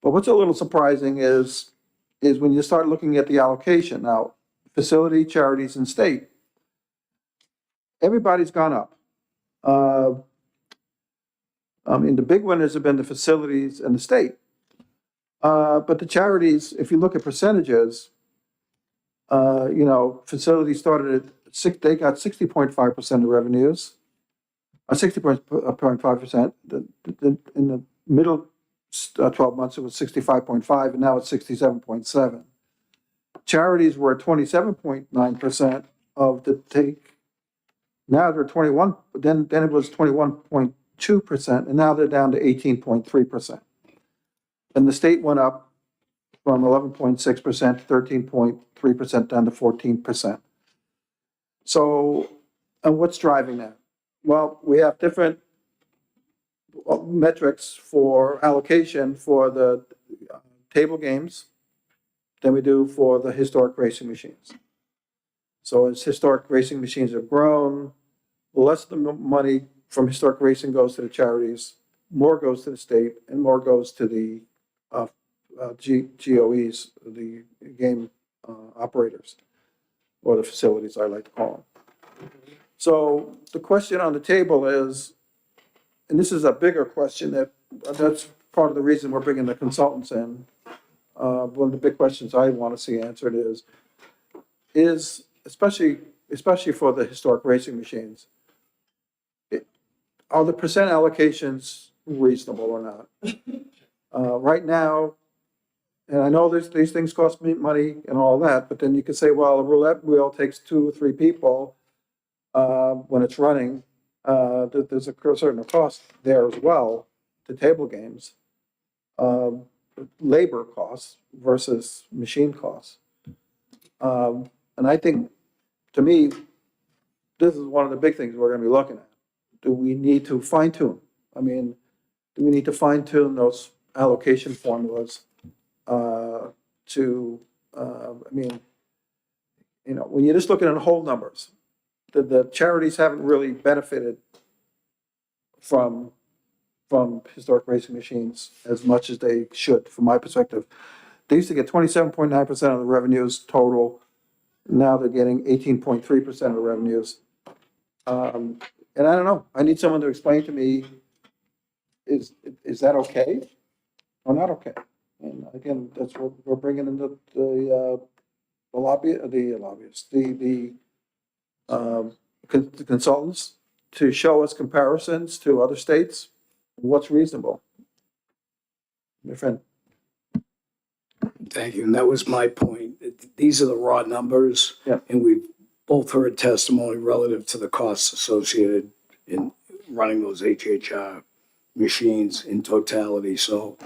But what's a little surprising is when you start looking at the allocation. Now, facility, charities, and state, everybody's gone up. I mean, the big winners have been the facilities and the state. But the charities, if you look at percentages, you know, facilities started at they got 60.5% of revenues, 60.5%. In the middle 12 months, it was 65.5, and now it's 67.7. Charities were at 27.9% of the take. Now they're 21. Then it was 21.2%, and now they're down to 18.3%. And the state went up from 11.6% to 13.3%, down to 14%. So, and what's driving that? Well, we have different metrics for allocation for the table games than we do for the historic racing machines. So as historic racing machines have grown, less of the money from historic racing goes to the charities, more goes to the state, and more goes to the GOEs, the game operators, or the facilities, I like to call them. So the question on the table is, and this is a bigger question that's part of the reason we're bringing the consultants in. One of the big questions I want to see answered is especially for the historic racing machines, are the percent allocations reasonable or not? Right now, and I know these things cost me money and all that, but then you could say, well, a roulette wheel takes 2 or 3 people when it's running. there's a certain cost there as well to table games. Labor costs versus machine costs. And I think, to me, this is one of the big things we're gonna be looking at. Do we need to fine tune? I mean, do we need to fine tune those allocation formulas I mean, when you're just looking at whole numbers, the charities haven't really benefited from historic racing machines as much as they should, from my perspective. They used to get 27.9% of the revenues total. Now they're getting 18.3% of the revenues. And I don't know, I need someone to explain to me, is that okay or not okay? And again, that's what we're bringing in the lobbyists, the consultants to show us comparisons to other states, what's reasonable. My friend. Thank you, and that was my point. These are the raw numbers. Yeah. And we've both heard testimony relative to the costs associated in running those HHR machines in totality. So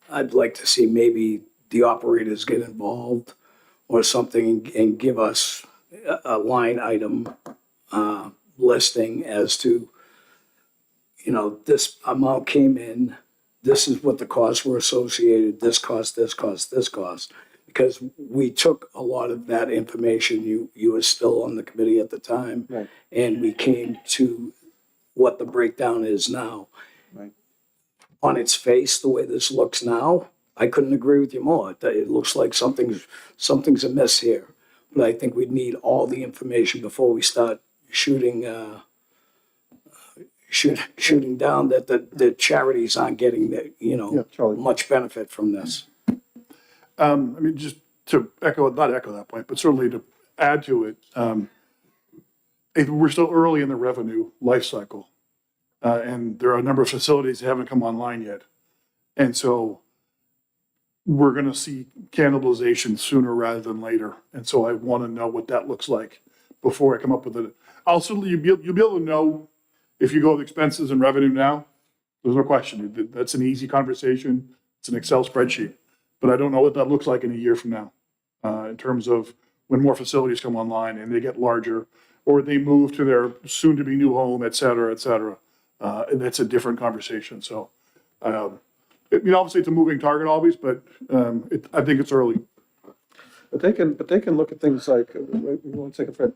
I'd like to see maybe the operators get involved or something and give us a line item listing as to, this amount came in, this is what the costs were associated, this cost, this cost, this cost. Because we took a lot of that information, you were still on the committee at the time. Right. And we came to what the breakdown is now. Right. On its face, the way this looks now, I couldn't agree with you more. It looks like something's amiss here. But I think we'd need all the information before we start shooting down that the charities aren't getting Charlie. much benefit from this. I mean, just to not echo that point, but certainly to add to it, we're still early in the revenue life cycle. And there are a number of facilities that haven't come online yet. And so we're going to see cannibalization sooner rather than later. And so I want to know what that looks like before I come up with it. Also, you'll be able to know if you go with expenses and revenue now. There's no question. That's an easy conversation. It's an Excel spreadsheet. But I don't know what that looks like in a year from now in terms of when more facilities come online and they get larger or they move to their soon-to-be new home, et cetera, et cetera. And that's a different conversation. So, obviously it's a moving target always, but I think it's early. But they can look at things like, one second, Fred.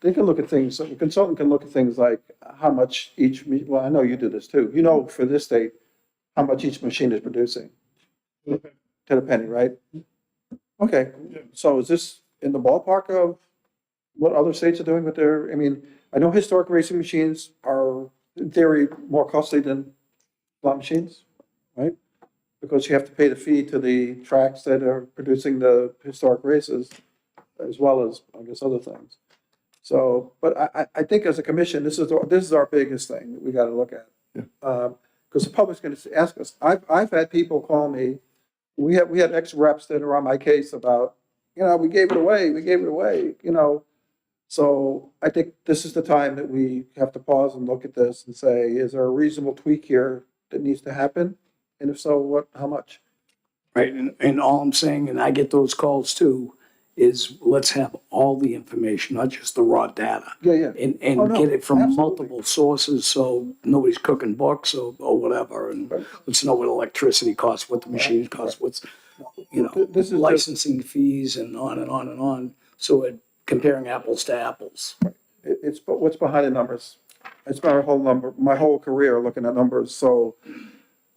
They can look at things, a consultant can look at things like how much well, I know you do this too. For this state, how much each machine is producing. To the penny, right? Okay, so is this in the ballpark of what other states are doing with their, I know historic racing machines are in theory more costly than slot machines, right? Because you have to pay the fee to the tracks that are producing the historic races, as well as, I guess, other things. So, but I think as a commission, this is our biggest thing that we got to look at. Because the public's going to ask us. I've had people call me. We had ex-reps that are on my case about, we gave it away. So I think this is the time that we have to pause and look at this and say, is there a reasonable tweak here that needs to happen? And if so, how much? Right, and all I'm saying, and I get those calls too, is let's have all the information, not just the raw data. Yeah. And Oh, no, get it from absolutely. multiple sources, so nobody's cooking books or whatever, and let's know what electricity costs, what the machines cost, what's, This is licensing fees and on and on and on, so we're comparing apples to apples. It's what's behind the numbers. It's my whole career looking at numbers, so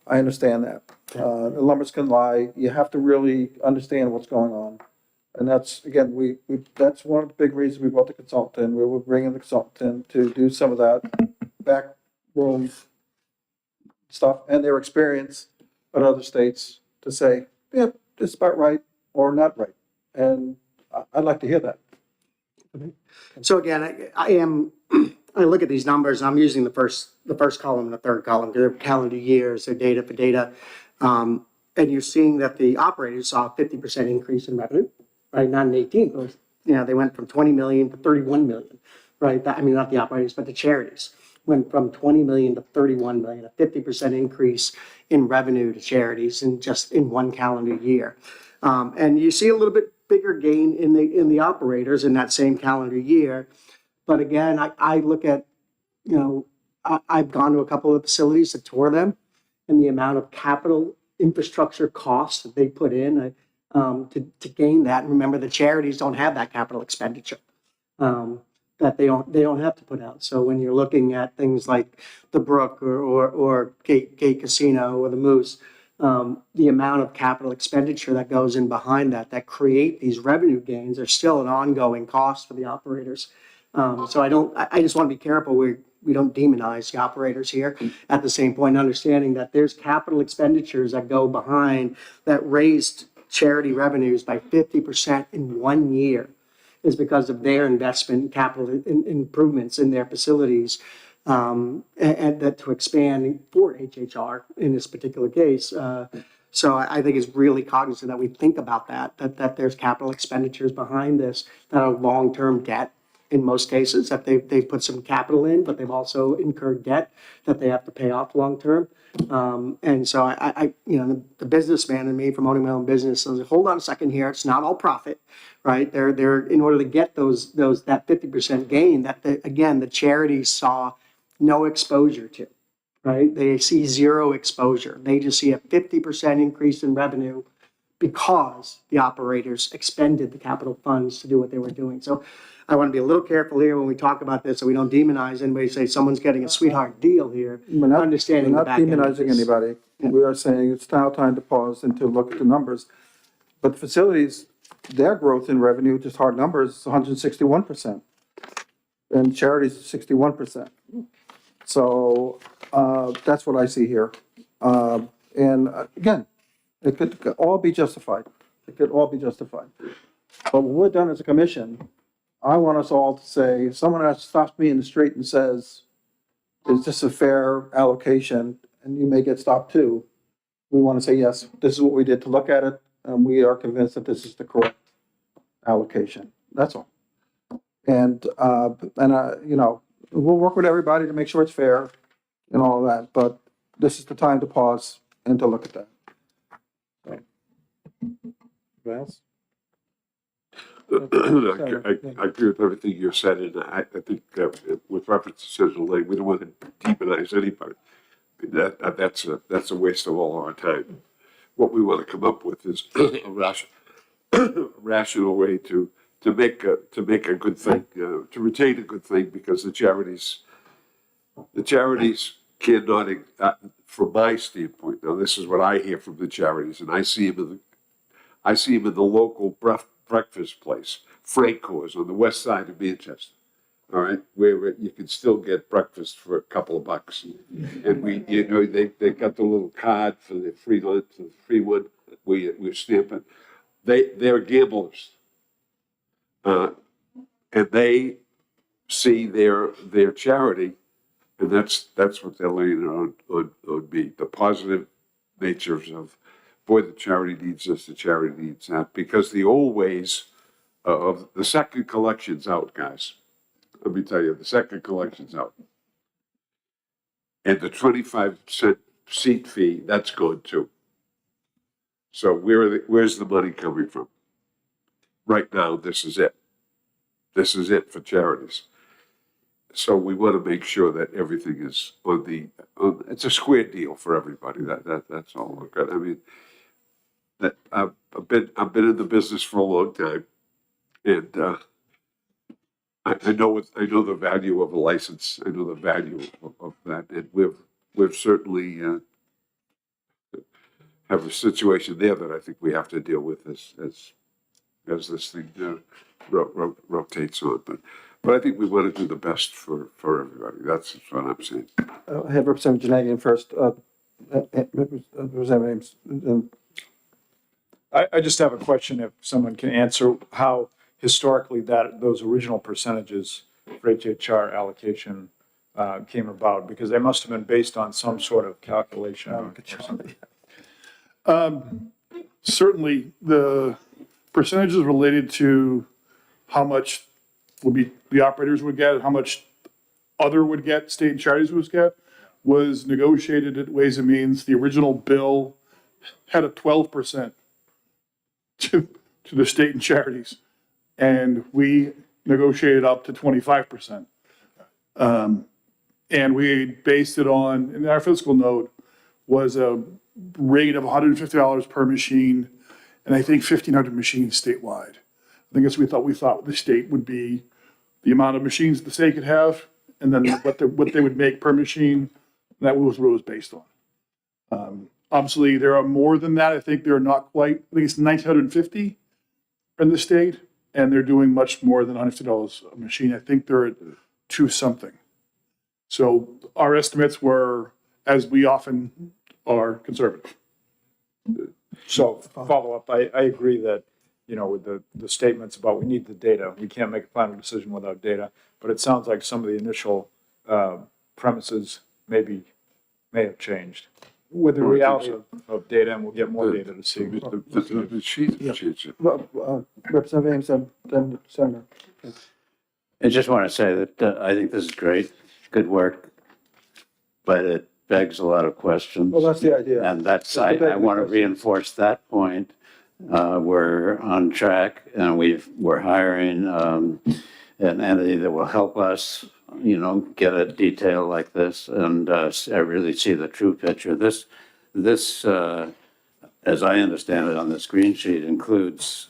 I understand that. The numbers can lie. You have to really understand what's going on. And that's, again, that's one of the big reasons we brought the consultant. We were bringing the consultant to do some of that backroom stuff and their experience at other states to say, yeah, this is about right or not right. And I'd like to hear that. So again, I look at these numbers, I'm using the first column and the third column, they're calendar years, they're data for data. And you're seeing that the operators saw a 50% increase in revenue, right? Not in 18, they went from 20 million to 31 million, right? Not the operators, but the charities. went from 20 million to 31 million, a 50% increase in revenue to charities in just in one calendar year. And you see a little bit bigger gain in the operators in that same calendar year. But again, I look at, you know, I've gone to a couple of facilities to tour them, and the amount of capital infrastructure costs that they put in to gain that. And remember, the charities don't have that capital expenditure that they don't have to put out. So when you're looking at things like the Brook or Gate Casino or the Moose, the amount of capital expenditure that goes in behind that create these revenue gains are still an ongoing cost for the operators. So I just want to be careful we don't demonize the operators here. At the same point, understanding that there's capital expenditures that go behind that raised charity revenues by 50% in 1 year is because of their investment in capital improvements in their facilities, and that to expand for HHR in this particular case. So I think it's really cognizant that we think about that there's capital expenditures behind this that are long-term debt in most cases, that they've put some capital in, but they've also incurred debt that they have to pay off long-term. And so I you know, the businessman in me from owning my own business says, hold on a second here, it's not all profit, right? They're in order to get that 50% gain that the charities saw no exposure to, right? They see zero exposure. They just see a 50% increase in revenue because the operators expended the capital funds to do what they were doing. So I want to be a little careful here when we talk about this so we don't demonize anybody, say someone's getting a sweetheart deal here. We're not Understanding the back end of demonizing this. anybody. We are saying it's now time to pause and to look at the numbers. But facilities, their growth in revenue, just hard numbers, is 161%. And charities, 61%. So that's what I see here. And again, it could all be justified. It could all be justified. But what we're done as a commission, I want us all to say, if someone stops me in the street and says, is this a fair allocation? And you may get stopped too. We want to say, yes, this is what we did to look at it. And we are convinced that this is the correct allocation. That's all. And you know, we'll work with everybody to make sure it's fair and all that. But this is the time to pause and to look at that. So. What else? I agree with everything you said, and I think with reference to Central Lane, we don't want to demonize anybody. I mean, that's a waste of all our time. What we want to come up with is a rational way to make a good thing, to retain a good thing, because the charities cannot, from my standpoint. Now, this is what I hear from the charities, and I see them in the local breakfast place, Franco's on the west side of Manchester. All right, where you can still get breakfast for a couple of bucks, and they got the little card for the free lunch, the free one. We stamp it. They're gamblers, and they see their charity, and that's what they're laying on me. The positive natures of, boy, the charity needs this, the charity needs that, because the old ways of the second collection's out, guys. Let me tell you, the second collection's out. And the 25% seat fee, that's gone too. So where's the money coming from? Right now, this is it. This is it for charities. So we want to make sure that everything is it's a square deal for everybody. That's all. I mean, that I've been in the business for a long time, and I know the value of a license. I know the value of that, and we've certainly have a situation there that I think we have to deal with as this thing rotates on. But I think we want to do the best for everybody. That's what I'm saying. I have Representative Janagian first. Representative Ames. I just have a question, if someone can answer how historically those original percentages for HHR allocation came about, because they must have been based on some sort of calculation. or something. Certainly, the percentages related to how much the operators would get, how much other would get, state and charities would get, was negotiated at Ways and Means. The original bill had a 12% to the state and charities, and we negotiated up to 25%. And we based it on, and our fiscal note was a rate of $150 per machine, and I think 1,500 machines statewide. I think that's what we thought the state would be, the amount of machines the state could have, and then what they would make per machine. That was what it was based on. Obviously, there are more than that. I think they're not quite, I think it's 1,950 in the state, and they're doing much more than $150 a machine. I think they're at two something. So our estimates were, as we often are, conservative. So follow up, I agree that, you know, with the statements about we need the data, we can't make a final decision without data, but it sounds like some of the initial premises may have changed with the reality of data, and we'll get more data to see. The sheet changed it. Representative Ames, then Senator. I just want to say that I think this is great, good work, but it begs a lot of questions. Well, that's the idea. And I want to reinforce that point. We're on track and we're hiring an entity that will help us, you know, get a detail like this. And I really see the true picture. This, as I understand it on the screen sheet, includes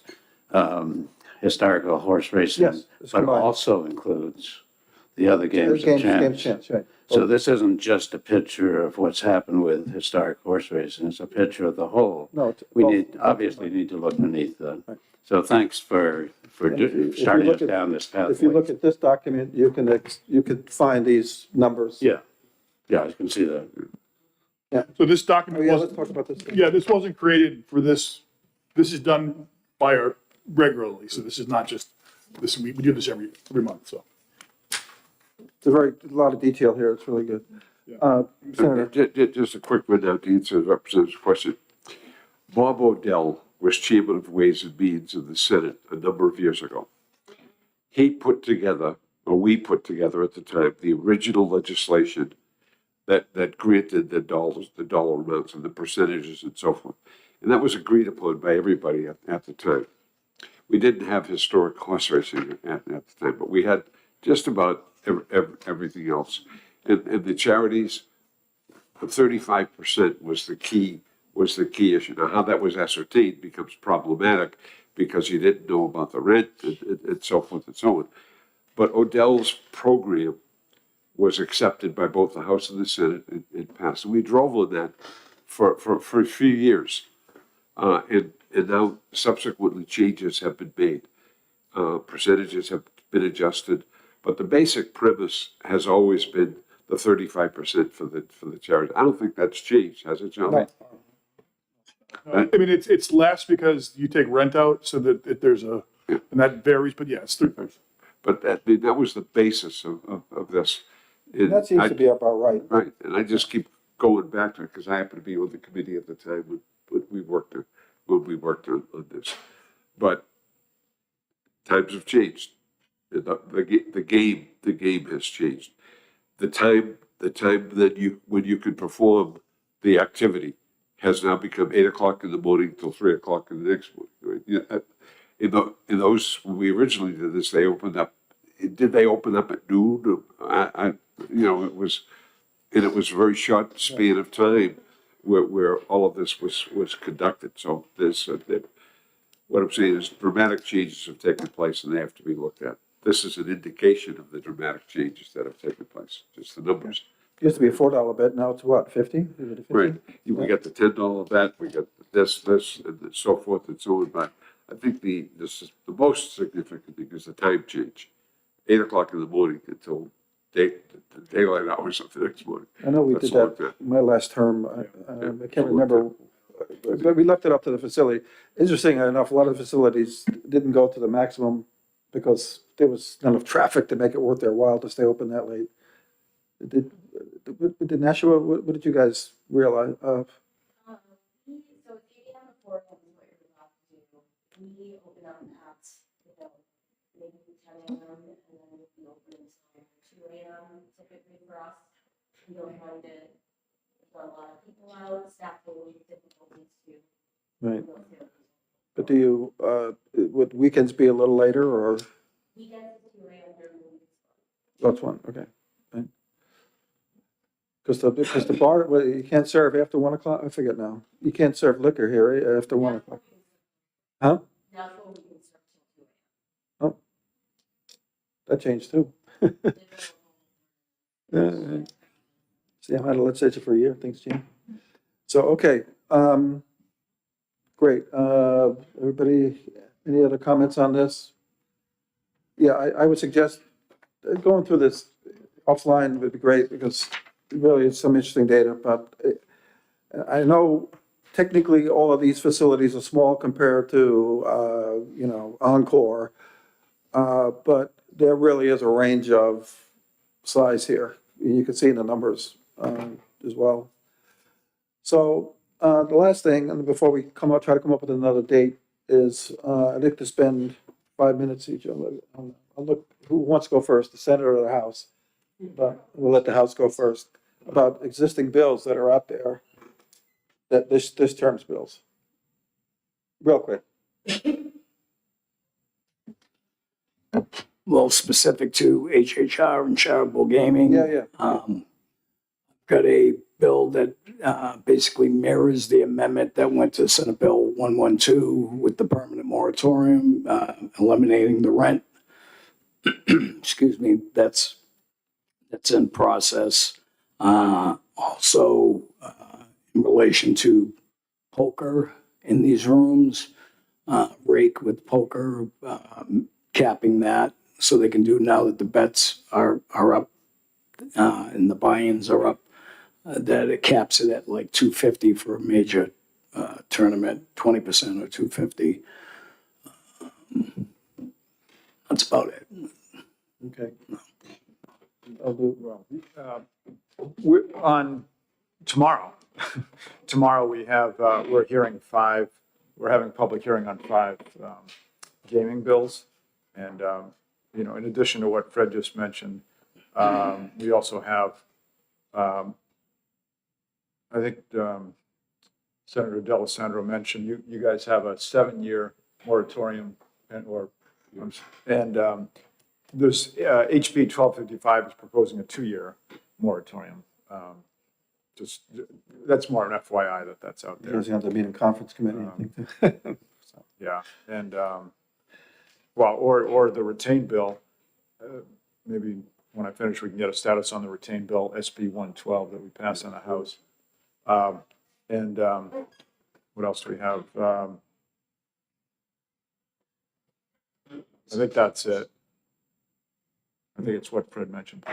historical horse racing, Yes, it's but combined. also includes the other games of chance. Right. So this isn't just a picture of what's happened with historic horse racing, it's a picture of the whole. No, it's We both. obviously need to look beneath that. Right. So thanks for If you starting look us at- down this pathway. If you look at this document, you can find these numbers. Yeah, I can see that. So this Oh, document yeah, let's wasn't, talk about this. yeah, this wasn't created for this. This is done by our regularly, so this is not just this. We do this every month. So It's a lot of detail here. It's really good. Senator, Just a quick rundown to answer the representative's question. Bob Odell was chairman of Ways and Means in the Senate a number of years ago. He put together, or we put together at the time, the original legislation that granted the dollar amounts and the percentages and so forth. And that was agreed upon by everybody at the time. We didn't have historic horse racing at the time, but we had just about everything else. And the charities, the 35% was the key issue. Now, how that was ascertained becomes problematic because you didn't know about the rent and so forth and so on. But Odell's program was accepted by both the House and the Senate and passed. And we drove on that for a few years. And now subsequently changes have been made. Percentages have been adjusted, but the basic premise has always been the 35% for the charity. I don't think that's changed, has it, John? No. I mean, it's less because you take rent out, so that there's and that varies. But yeah, it's 3%. But that was the basis of this. And that seems to be about right. Right, and I just keep going back to it because I happen to be on the committee at the time when we worked on this. But times have changed. The game has changed. The time that when you can perform the activity has now become 8 o'clock in the morning till 3 o'clock in the next morning. Right? In those, when we originally did this, they opened up. Did they open up at noon? It was a very short span of time where all of this was conducted. So what I'm saying is dramatic changes have taken place and they have to be looked at. This is an indication of the dramatic changes that have taken place, just the numbers. Used to be a $4 bet, now it's what, 50? Right, we got the $10 bet, we got this, and so forth and so on, but I think the most significant thing is the time change. 8 o'clock in the morning until the daylight hours of the next morning. I know we That's did all that my last term. I can't remember, but we left it up to the facility. Interesting enough, a lot of the facilities didn't go to the maximum because there was not enough traffic to make it worth their while to stay open that late. Did Nashua, what did you guys realize? So if you get on the forum, is what you're allowed to do. We open up at, maybe 10 a.m. and then we open until 2 a.m. typically for us, we don't mind it for a lot of people out, staffing difficulties too. Right. But do you, would weekends be a little later or? Weekends is 2 a.m. during the week. That's one, okay. Because the bar, well, you can't serve after 1 o'clock, I forget now. You can't serve liquor here after 1 o'clock. Huh? That's what we can serve till 2 Oh, that changed too. a.m. See, I'm out of legislature for a year, things change. So, okay, great. Everybody, any other comments on this? Yeah, I would suggest going through this offline would be great because really it's some interesting data, but I know technically all of these facilities are small compared to, Encore. But there really is a range of size here. You can see in the numbers as well. So the last thing, and before we try to come up with another date, is I'd like to spend 5 minutes each. I'll look who wants to go first, the Senate or the House. But we'll let the House go first about existing bills that are out there. That this term's bills. Real quick. Well, specific to HHR and charitable gaming. Yeah. Got a bill that basically mirrors the amendment that went to Senate Bill 112 with the permanent moratorium, eliminating the rent. Excuse me, that's in process. Also, in relation to poker in these rooms, rake with poker, capping that so they can do now that the bets are up and the buy-ins are up, that it caps it at like $250 for a major tournament, 20% or $250. That's about it. Okay. I'll do. We're on tomorrow. Tomorrow we have, we're having a public hearing on 5 gaming bills. And, in addition to what Fred just mentioned, we also have, I think Senator D'Alessandro mentioned, you guys have a 7-year moratorium and there's HB 1255 is proposing a 2-year moratorium. That's more an FYI that's out there. Because you have to meet in conference committee, I think. Yeah, and, or the retained bill, maybe when I finish, we can get a status on the retained bill, SB 112 that we passed in the House. And what else do we have? I think that's it. I think it's what Fred mentioned.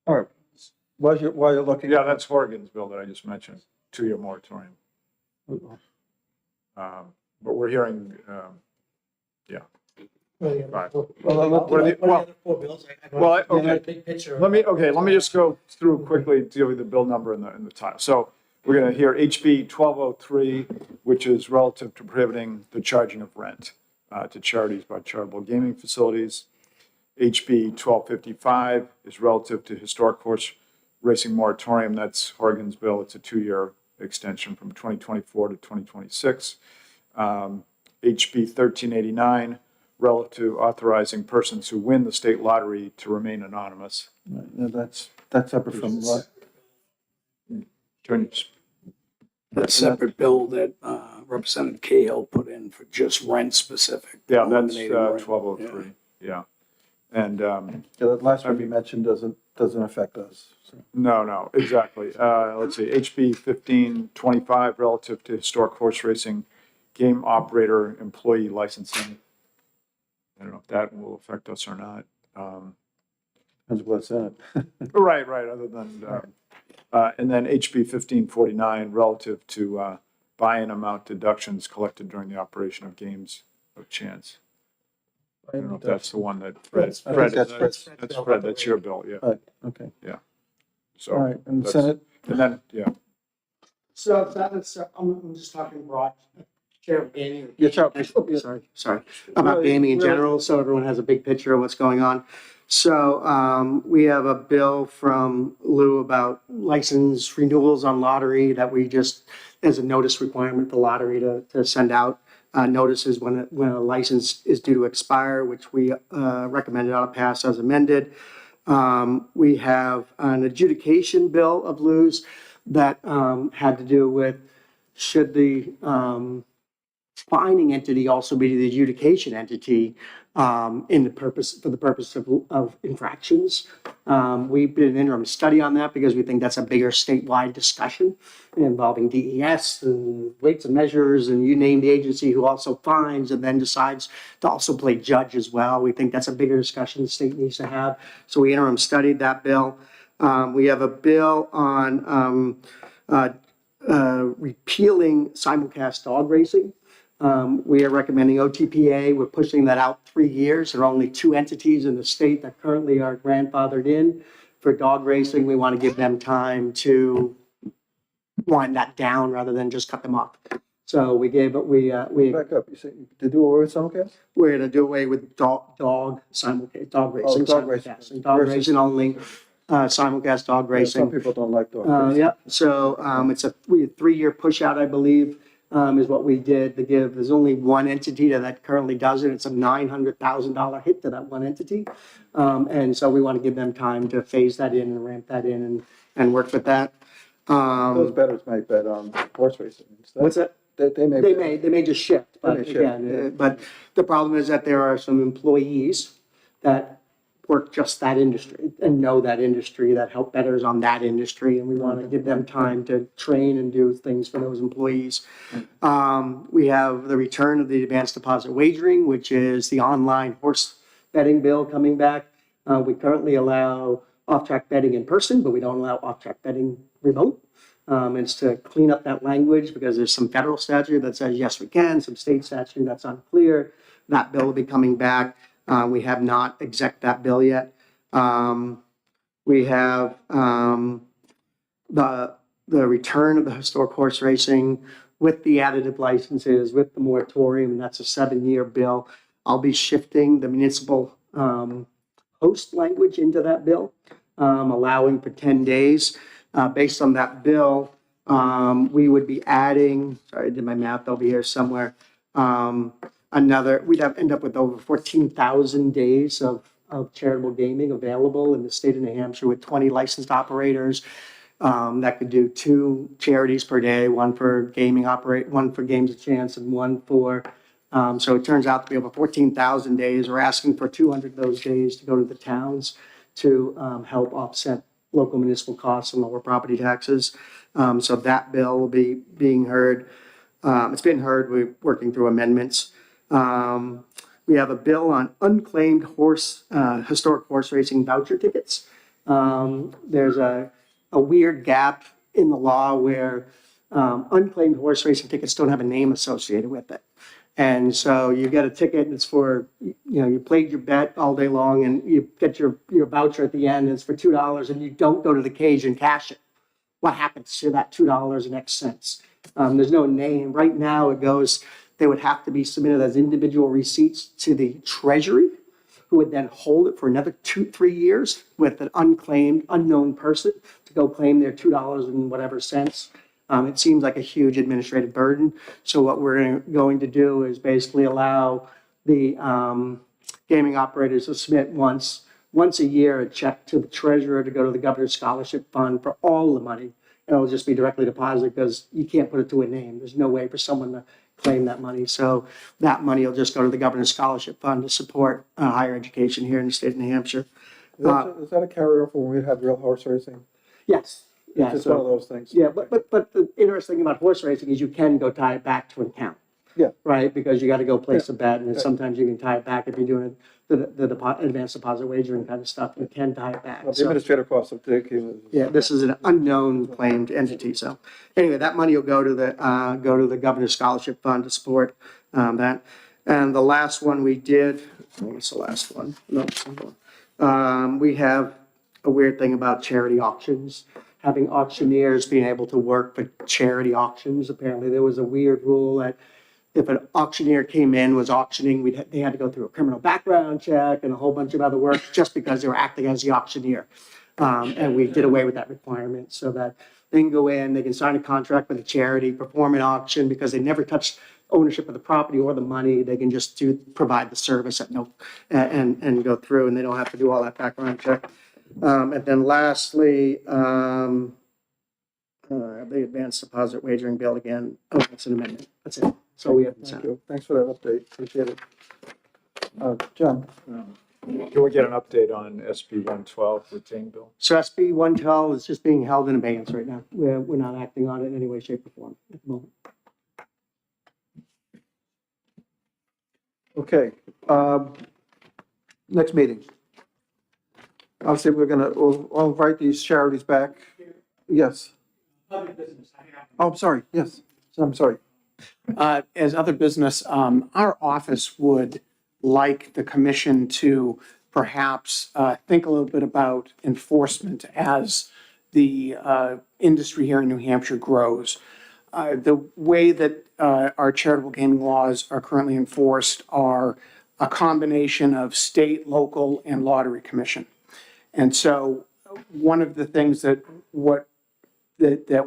All right. While you're looking. Yeah, that's Horgan's bill that I just mentioned, 2-year moratorium. But we're hearing, right. Let me just go through quickly, deal with the bill number and the title. So we're going to hear HB 1203, which is relative to prohibiting the charging of rent to charities by charitable gaming facilities. HB 1255 is relative to historic horse racing moratorium. That's Horgan's bill. It's a 2-year extension from 2024 to 2026. HB 1389, relative to authorizing persons who win the state lottery to remain anonymous. Right, now that's separate from what? That separate bill that Representative Cahill put in for just rent specific. Yeah, that's eliminating rent. 1203, yeah. And, That last one you mentioned doesn't affect us. So. no, exactly. Let's see, HB 1525, relative to historic horse racing game operator employee licensing. I don't know if that will affect us or not. Depends what's in it. Right, other than, and then HB 1549, relative to buy-in amount deductions collected during the operation of games of chance. I don't know if that's the one that Fred, I think that's Fred's. that's Fred, that's your bill, yeah. Right, okay. So, All right, and that's- Senate, and then, yeah, So I'm just talking broad. Charitable gaming. Yeah, charitable, yeah. Sorry. About Really- gaming in really- general, so everyone has a big picture of what's going on. So, we have a bill from Lou about license renewals on lottery that we just, there's a notice requirement for lottery to send out notices when a license is due to expire, which we recommended ought to pass as amended. We have an adjudication bill of Lou's that had to do with should the fining entity also be the adjudication entity for the purpose of infractions. We did an interim study on that because we think that's a bigger statewide discussion involving DES and weights and measures, and you name the agency who also fines and then decides to also play judge as well. We think that's a bigger discussion the state needs to have. So we interim studied that bill. We have a bill on repealing simulcast dog racing. We are recommending OTPA. We're pushing that out 3 years. There are only 2 entities in the state that currently are grandfathered in for dog racing. We want to give them time to wind that down rather than just cut them off. So we Back up, you say, to do away with simulcast? we're going to do away with dog racing. dog racing. Simulcast. And dog Versus- racing only, simulcast dog Some racing. people don't like dog racing. Yeah, so it's a 3-year push out, I believe, is what we did to give. There's only one entity that currently does it. It's a $900,000 hit to that one entity. And so we want to give them time to phase that in and ramp that in and work with that. Those bettors might bet on horse racing instead. What's that? They may. They may just shift, but They may shift, again, yeah. but the problem is that there are some employees that work just that industry and know that industry, that help bettors on that industry, and we want to give them time to train and do things for those employees. We have the return of the advanced deposit wagering, which is the online horse betting bill coming back. We currently allow off-track betting in person, but we don't allow off-track betting remote. It's to clean up that language because there's some federal statute that says, yes, we can, some state statute that's unclear. That bill will be coming back. We have not exec that bill yet. We have the return of the historic horse racing with the additive licenses, with the moratorium, and that's a 7-year bill. I'll be shifting the municipal host language into that bill, allowing for 10 days. Based on that bill, we would be adding, sorry, I did my math over here somewhere, we'd end up with over 14,000 days of charitable gaming available in the state of New Hampshire with 20 licensed operators that could do 2 charities per day, one for one for Games of Chance and one for, so it turns out to be over 14,000 days. We're asking for 200 of those days to go to the towns to help offset local municipal costs and lower property taxes. So that bill will be being heard. It's been heard. We're working through amendments. We have a bill on unclaimed historic horse racing voucher tickets. There's a weird gap in the law where unclaimed horse racing tickets don't have a name associated with it. And so you get a ticket and it's for, you played your bet all day long and you get your voucher at the end and it's for $2 and you don't go to the cage and cash it. What happens to that $2 and X cents? There's no name. Right now they would have to be submitted as individual receipts to the Treasury, who would then hold it for another 2-3 years with an unclaimed, unknown person to go claim their $2 and whatever cents. It seems like a huge administrative burden. So what we're going to do is basically allow the gaming operators to submit once a year a check to the treasurer to go to the governor's scholarship fund for all the money. And it'll just be directly deposited because you can't put it to a name. There's no way for someone to claim that money. So that money will just go to the governor's scholarship fund to support higher education here in the state of New Hampshire. Is that a carryover when we had real horse racing? Yes. Yeah, It's just so- one of those things. Yeah, but the interesting thing about horse racing is you can go tie it back to an account. Yeah. Right, because you got to go place a bet, and then sometimes you can tie it back if you're doing the advanced deposit wagering kind of stuff. You can tie it back. The So, administrative costs of taking. yeah, this is an unknown claimed entity. So, anyway, that money will go to the governor's scholarship fund to support that. And the last one we did, what's the last one? No, we have a weird thing about charity auctions. Having auctioneers being able to work for charity auctions. Apparently, there was a weird rule that if an auctioneer came in, was auctioning, they had to go through a criminal background check and a whole bunch of other work just because they were acting as the auctioneer. And we did away with that requirement so that they can go in, they can sign a contract with a charity, perform an auction because they never touched ownership of the property or the money. They can just provide the service at no, and go through, and they don't have to do all that background check. And then lastly, the advanced deposit wagering bill again. Oh, that's an amendment. That's it. So we have Thank consent. you. Thanks for that update. Appreciate it. John? Can we get an update on SB 112 retained bill? So SB 112 is just being held in abeyance right now. We're not acting on it in any way, shape, or form at the moment. Okay. Next meeting. Obviously, we'll invite these charities back. Yes. Oh, I'm sorry. Yes. I'm sorry. As other business, our office would like the commission to perhaps think a little bit about enforcement as the industry here in New Hampshire grows. The way that our charitable gaming laws are currently enforced are a combination of state, local, and lottery commission. And so one of the things that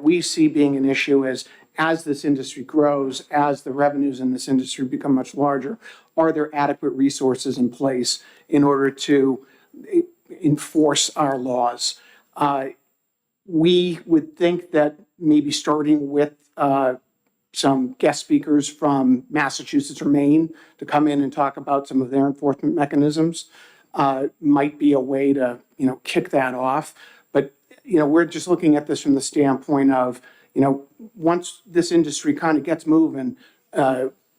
we see being an issue is, as this industry grows, as the revenues in this industry become much larger, are there adequate resources in place in order to enforce our laws? We would think that maybe starting with some guest speakers from Massachusetts or Maine to come in and talk about some of their enforcement mechanisms might be a way to, kick that off. But, we're just looking at this from the standpoint of, once this industry kind of gets moving,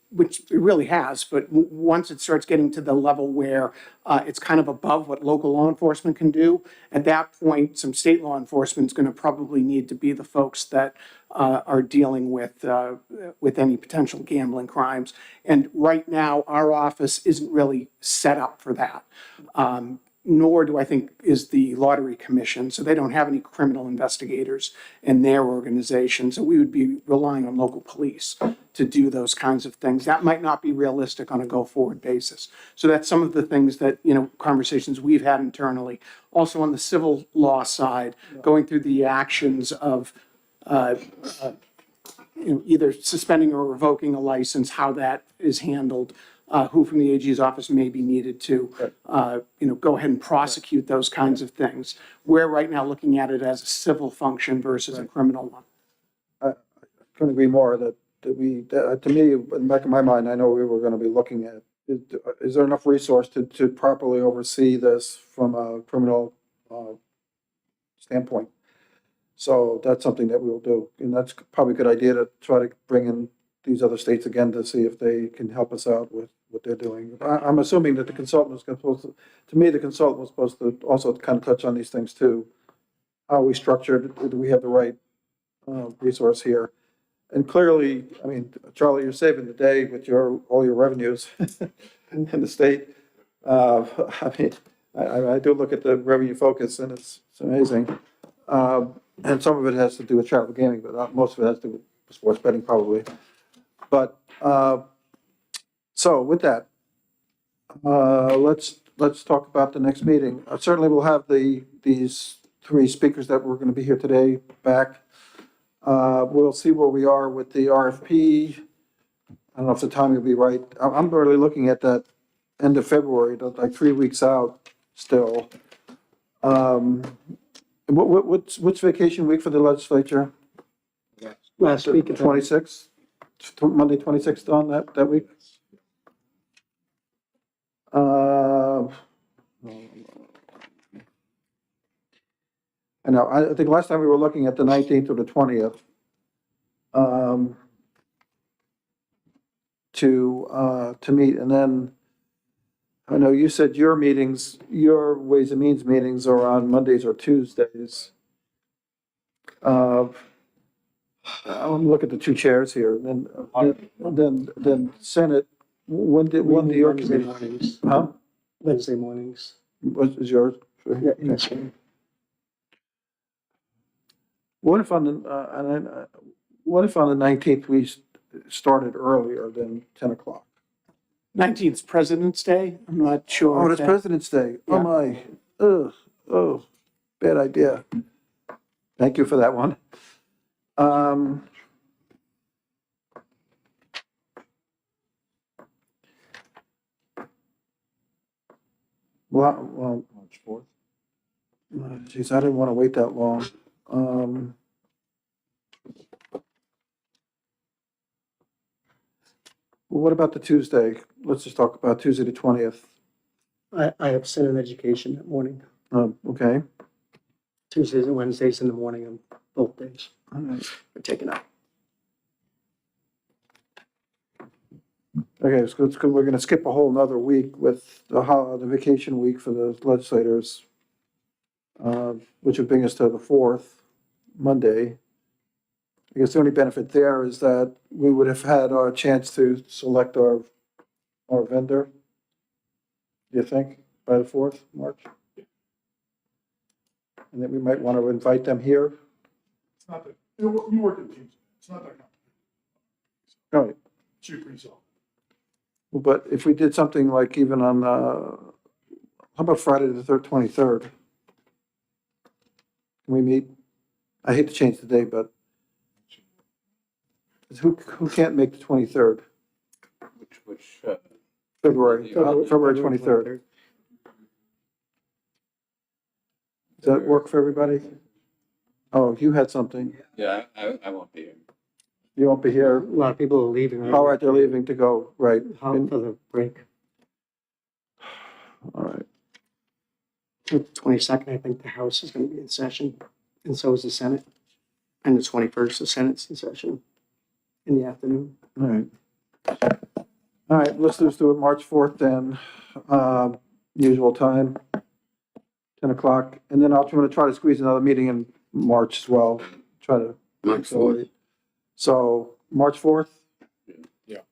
which it really has, but once it starts getting to the level where it's kind of above what local law enforcement can do, at that point, some state law enforcement is going to probably need to be the folks that are dealing with any potential gambling crimes. And right now, our office isn't really set up for that. Nor do I think is the Lottery Commission. So they don't have any criminal investigators in their organization. So we would be relying on local police to do those kinds of things. That might not be realistic on a go-forward basis. So that's some of the things that, conversations we've had internally. Also on the civil law side, going through the actions of either suspending or revoking a license, how that is handled. Who from the AG's office may be needed to, go ahead and prosecute those kinds of things. We're right now looking at it as a civil function versus a criminal one. Couldn't agree more that to me, in the back of my mind, I know we were going to be looking at, is there enough resource to properly oversee this from a criminal standpoint? So that's something that we'll do. And that's probably a good idea to try to bring in these other states again to see if they can help us out with what they're doing. I'm assuming that the consultant was supposed to me, the consultant was supposed to also kind of touch on these things too. How are we structured? Do we have the right resource here? And clearly, I mean, Charlie, you're saving the day with all your revenues in the state. I mean, I do look at the revenue focus and it's amazing. And some of it has to do with charitable gaming, but most of it has to do with sports betting probably. But, so with that, let's talk about the next meeting. Certainly we'll have these three speakers that were going to be here today back. We'll see where we are with the RFP. I don't know if the timing will be right. I'm really looking at that end of February, like 3 weeks out still. What's vacation week for the legislature? Last week. 26th? Monday, 26th on that week? I know, I think last time we were looking at the 19th or the 20th. To meet, and then I know you said your meetings, your Ways and Means meetings are on Mondays or Tuesdays. I'm looking at the two chairs here, then Senate, when do your Wednesday committee? mornings. Huh? Wednesday mornings. What is yours? Yeah, that's right. What if on the 19th started earlier than 10 o'clock. 19th President's Day. I'm not sure. Oh, if it's that- President's Day. Oh, Yeah. my. Ugh, oh, bad idea. Thank you for that one. Well, March 4th. geez, I didn't want to wait that long. Well, what about the Tuesday? Let's just talk about Tuesday the 20th. I have Senate education that morning, Okay. Tuesdays and Wednesdays in the morning on both days. All right. We're taking out. Okay, so it's good. We're gonna skip a whole nother week with the vacation week for the legislators, which would bring us to the 4th, Monday. I guess the only benefit there is that we would have had our chance to select our vendor. Do you think, by the 4th, March? And then we might want to invite them here. It's not that, you work in teams, it's not that complicated. All right. Shoot pretty solid. But if we did something like even on, how about Friday the 23rd? Can we meet? I hate to change the day, but who can't make the 23rd? Which, February 23rd. Does that work for everybody? Oh, you had something. yeah, I won't be here. You won't be A here. lot of people are leaving. All right, they're leaving to go, right. For the break. All right. The 22nd, I think the House is going to be in session, and so is the Senate. And the 21st, the Senate's in session in the afternoon. All right. All right, let's just do it March 4th then, usual time, 10 o'clock. And then I'm going to try to squeeze another meeting in March as well, try to. March 4th. So, March 4th,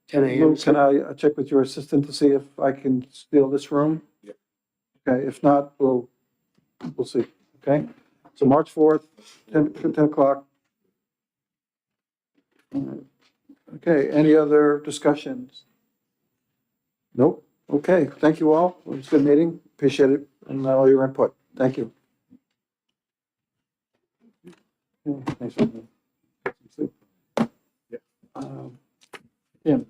10 a.m. Lou, can I check with your assistant to see if I can steal this room? Yep. Okay, if not, we'll see, okay? So March 4th, 10 o'clock. All right. Okay, any other discussions? Nope, okay, thank you all, it was a good meeting, appreciate it, and all your input, thank you. Yeah, thanks for that. Yeah. Tim,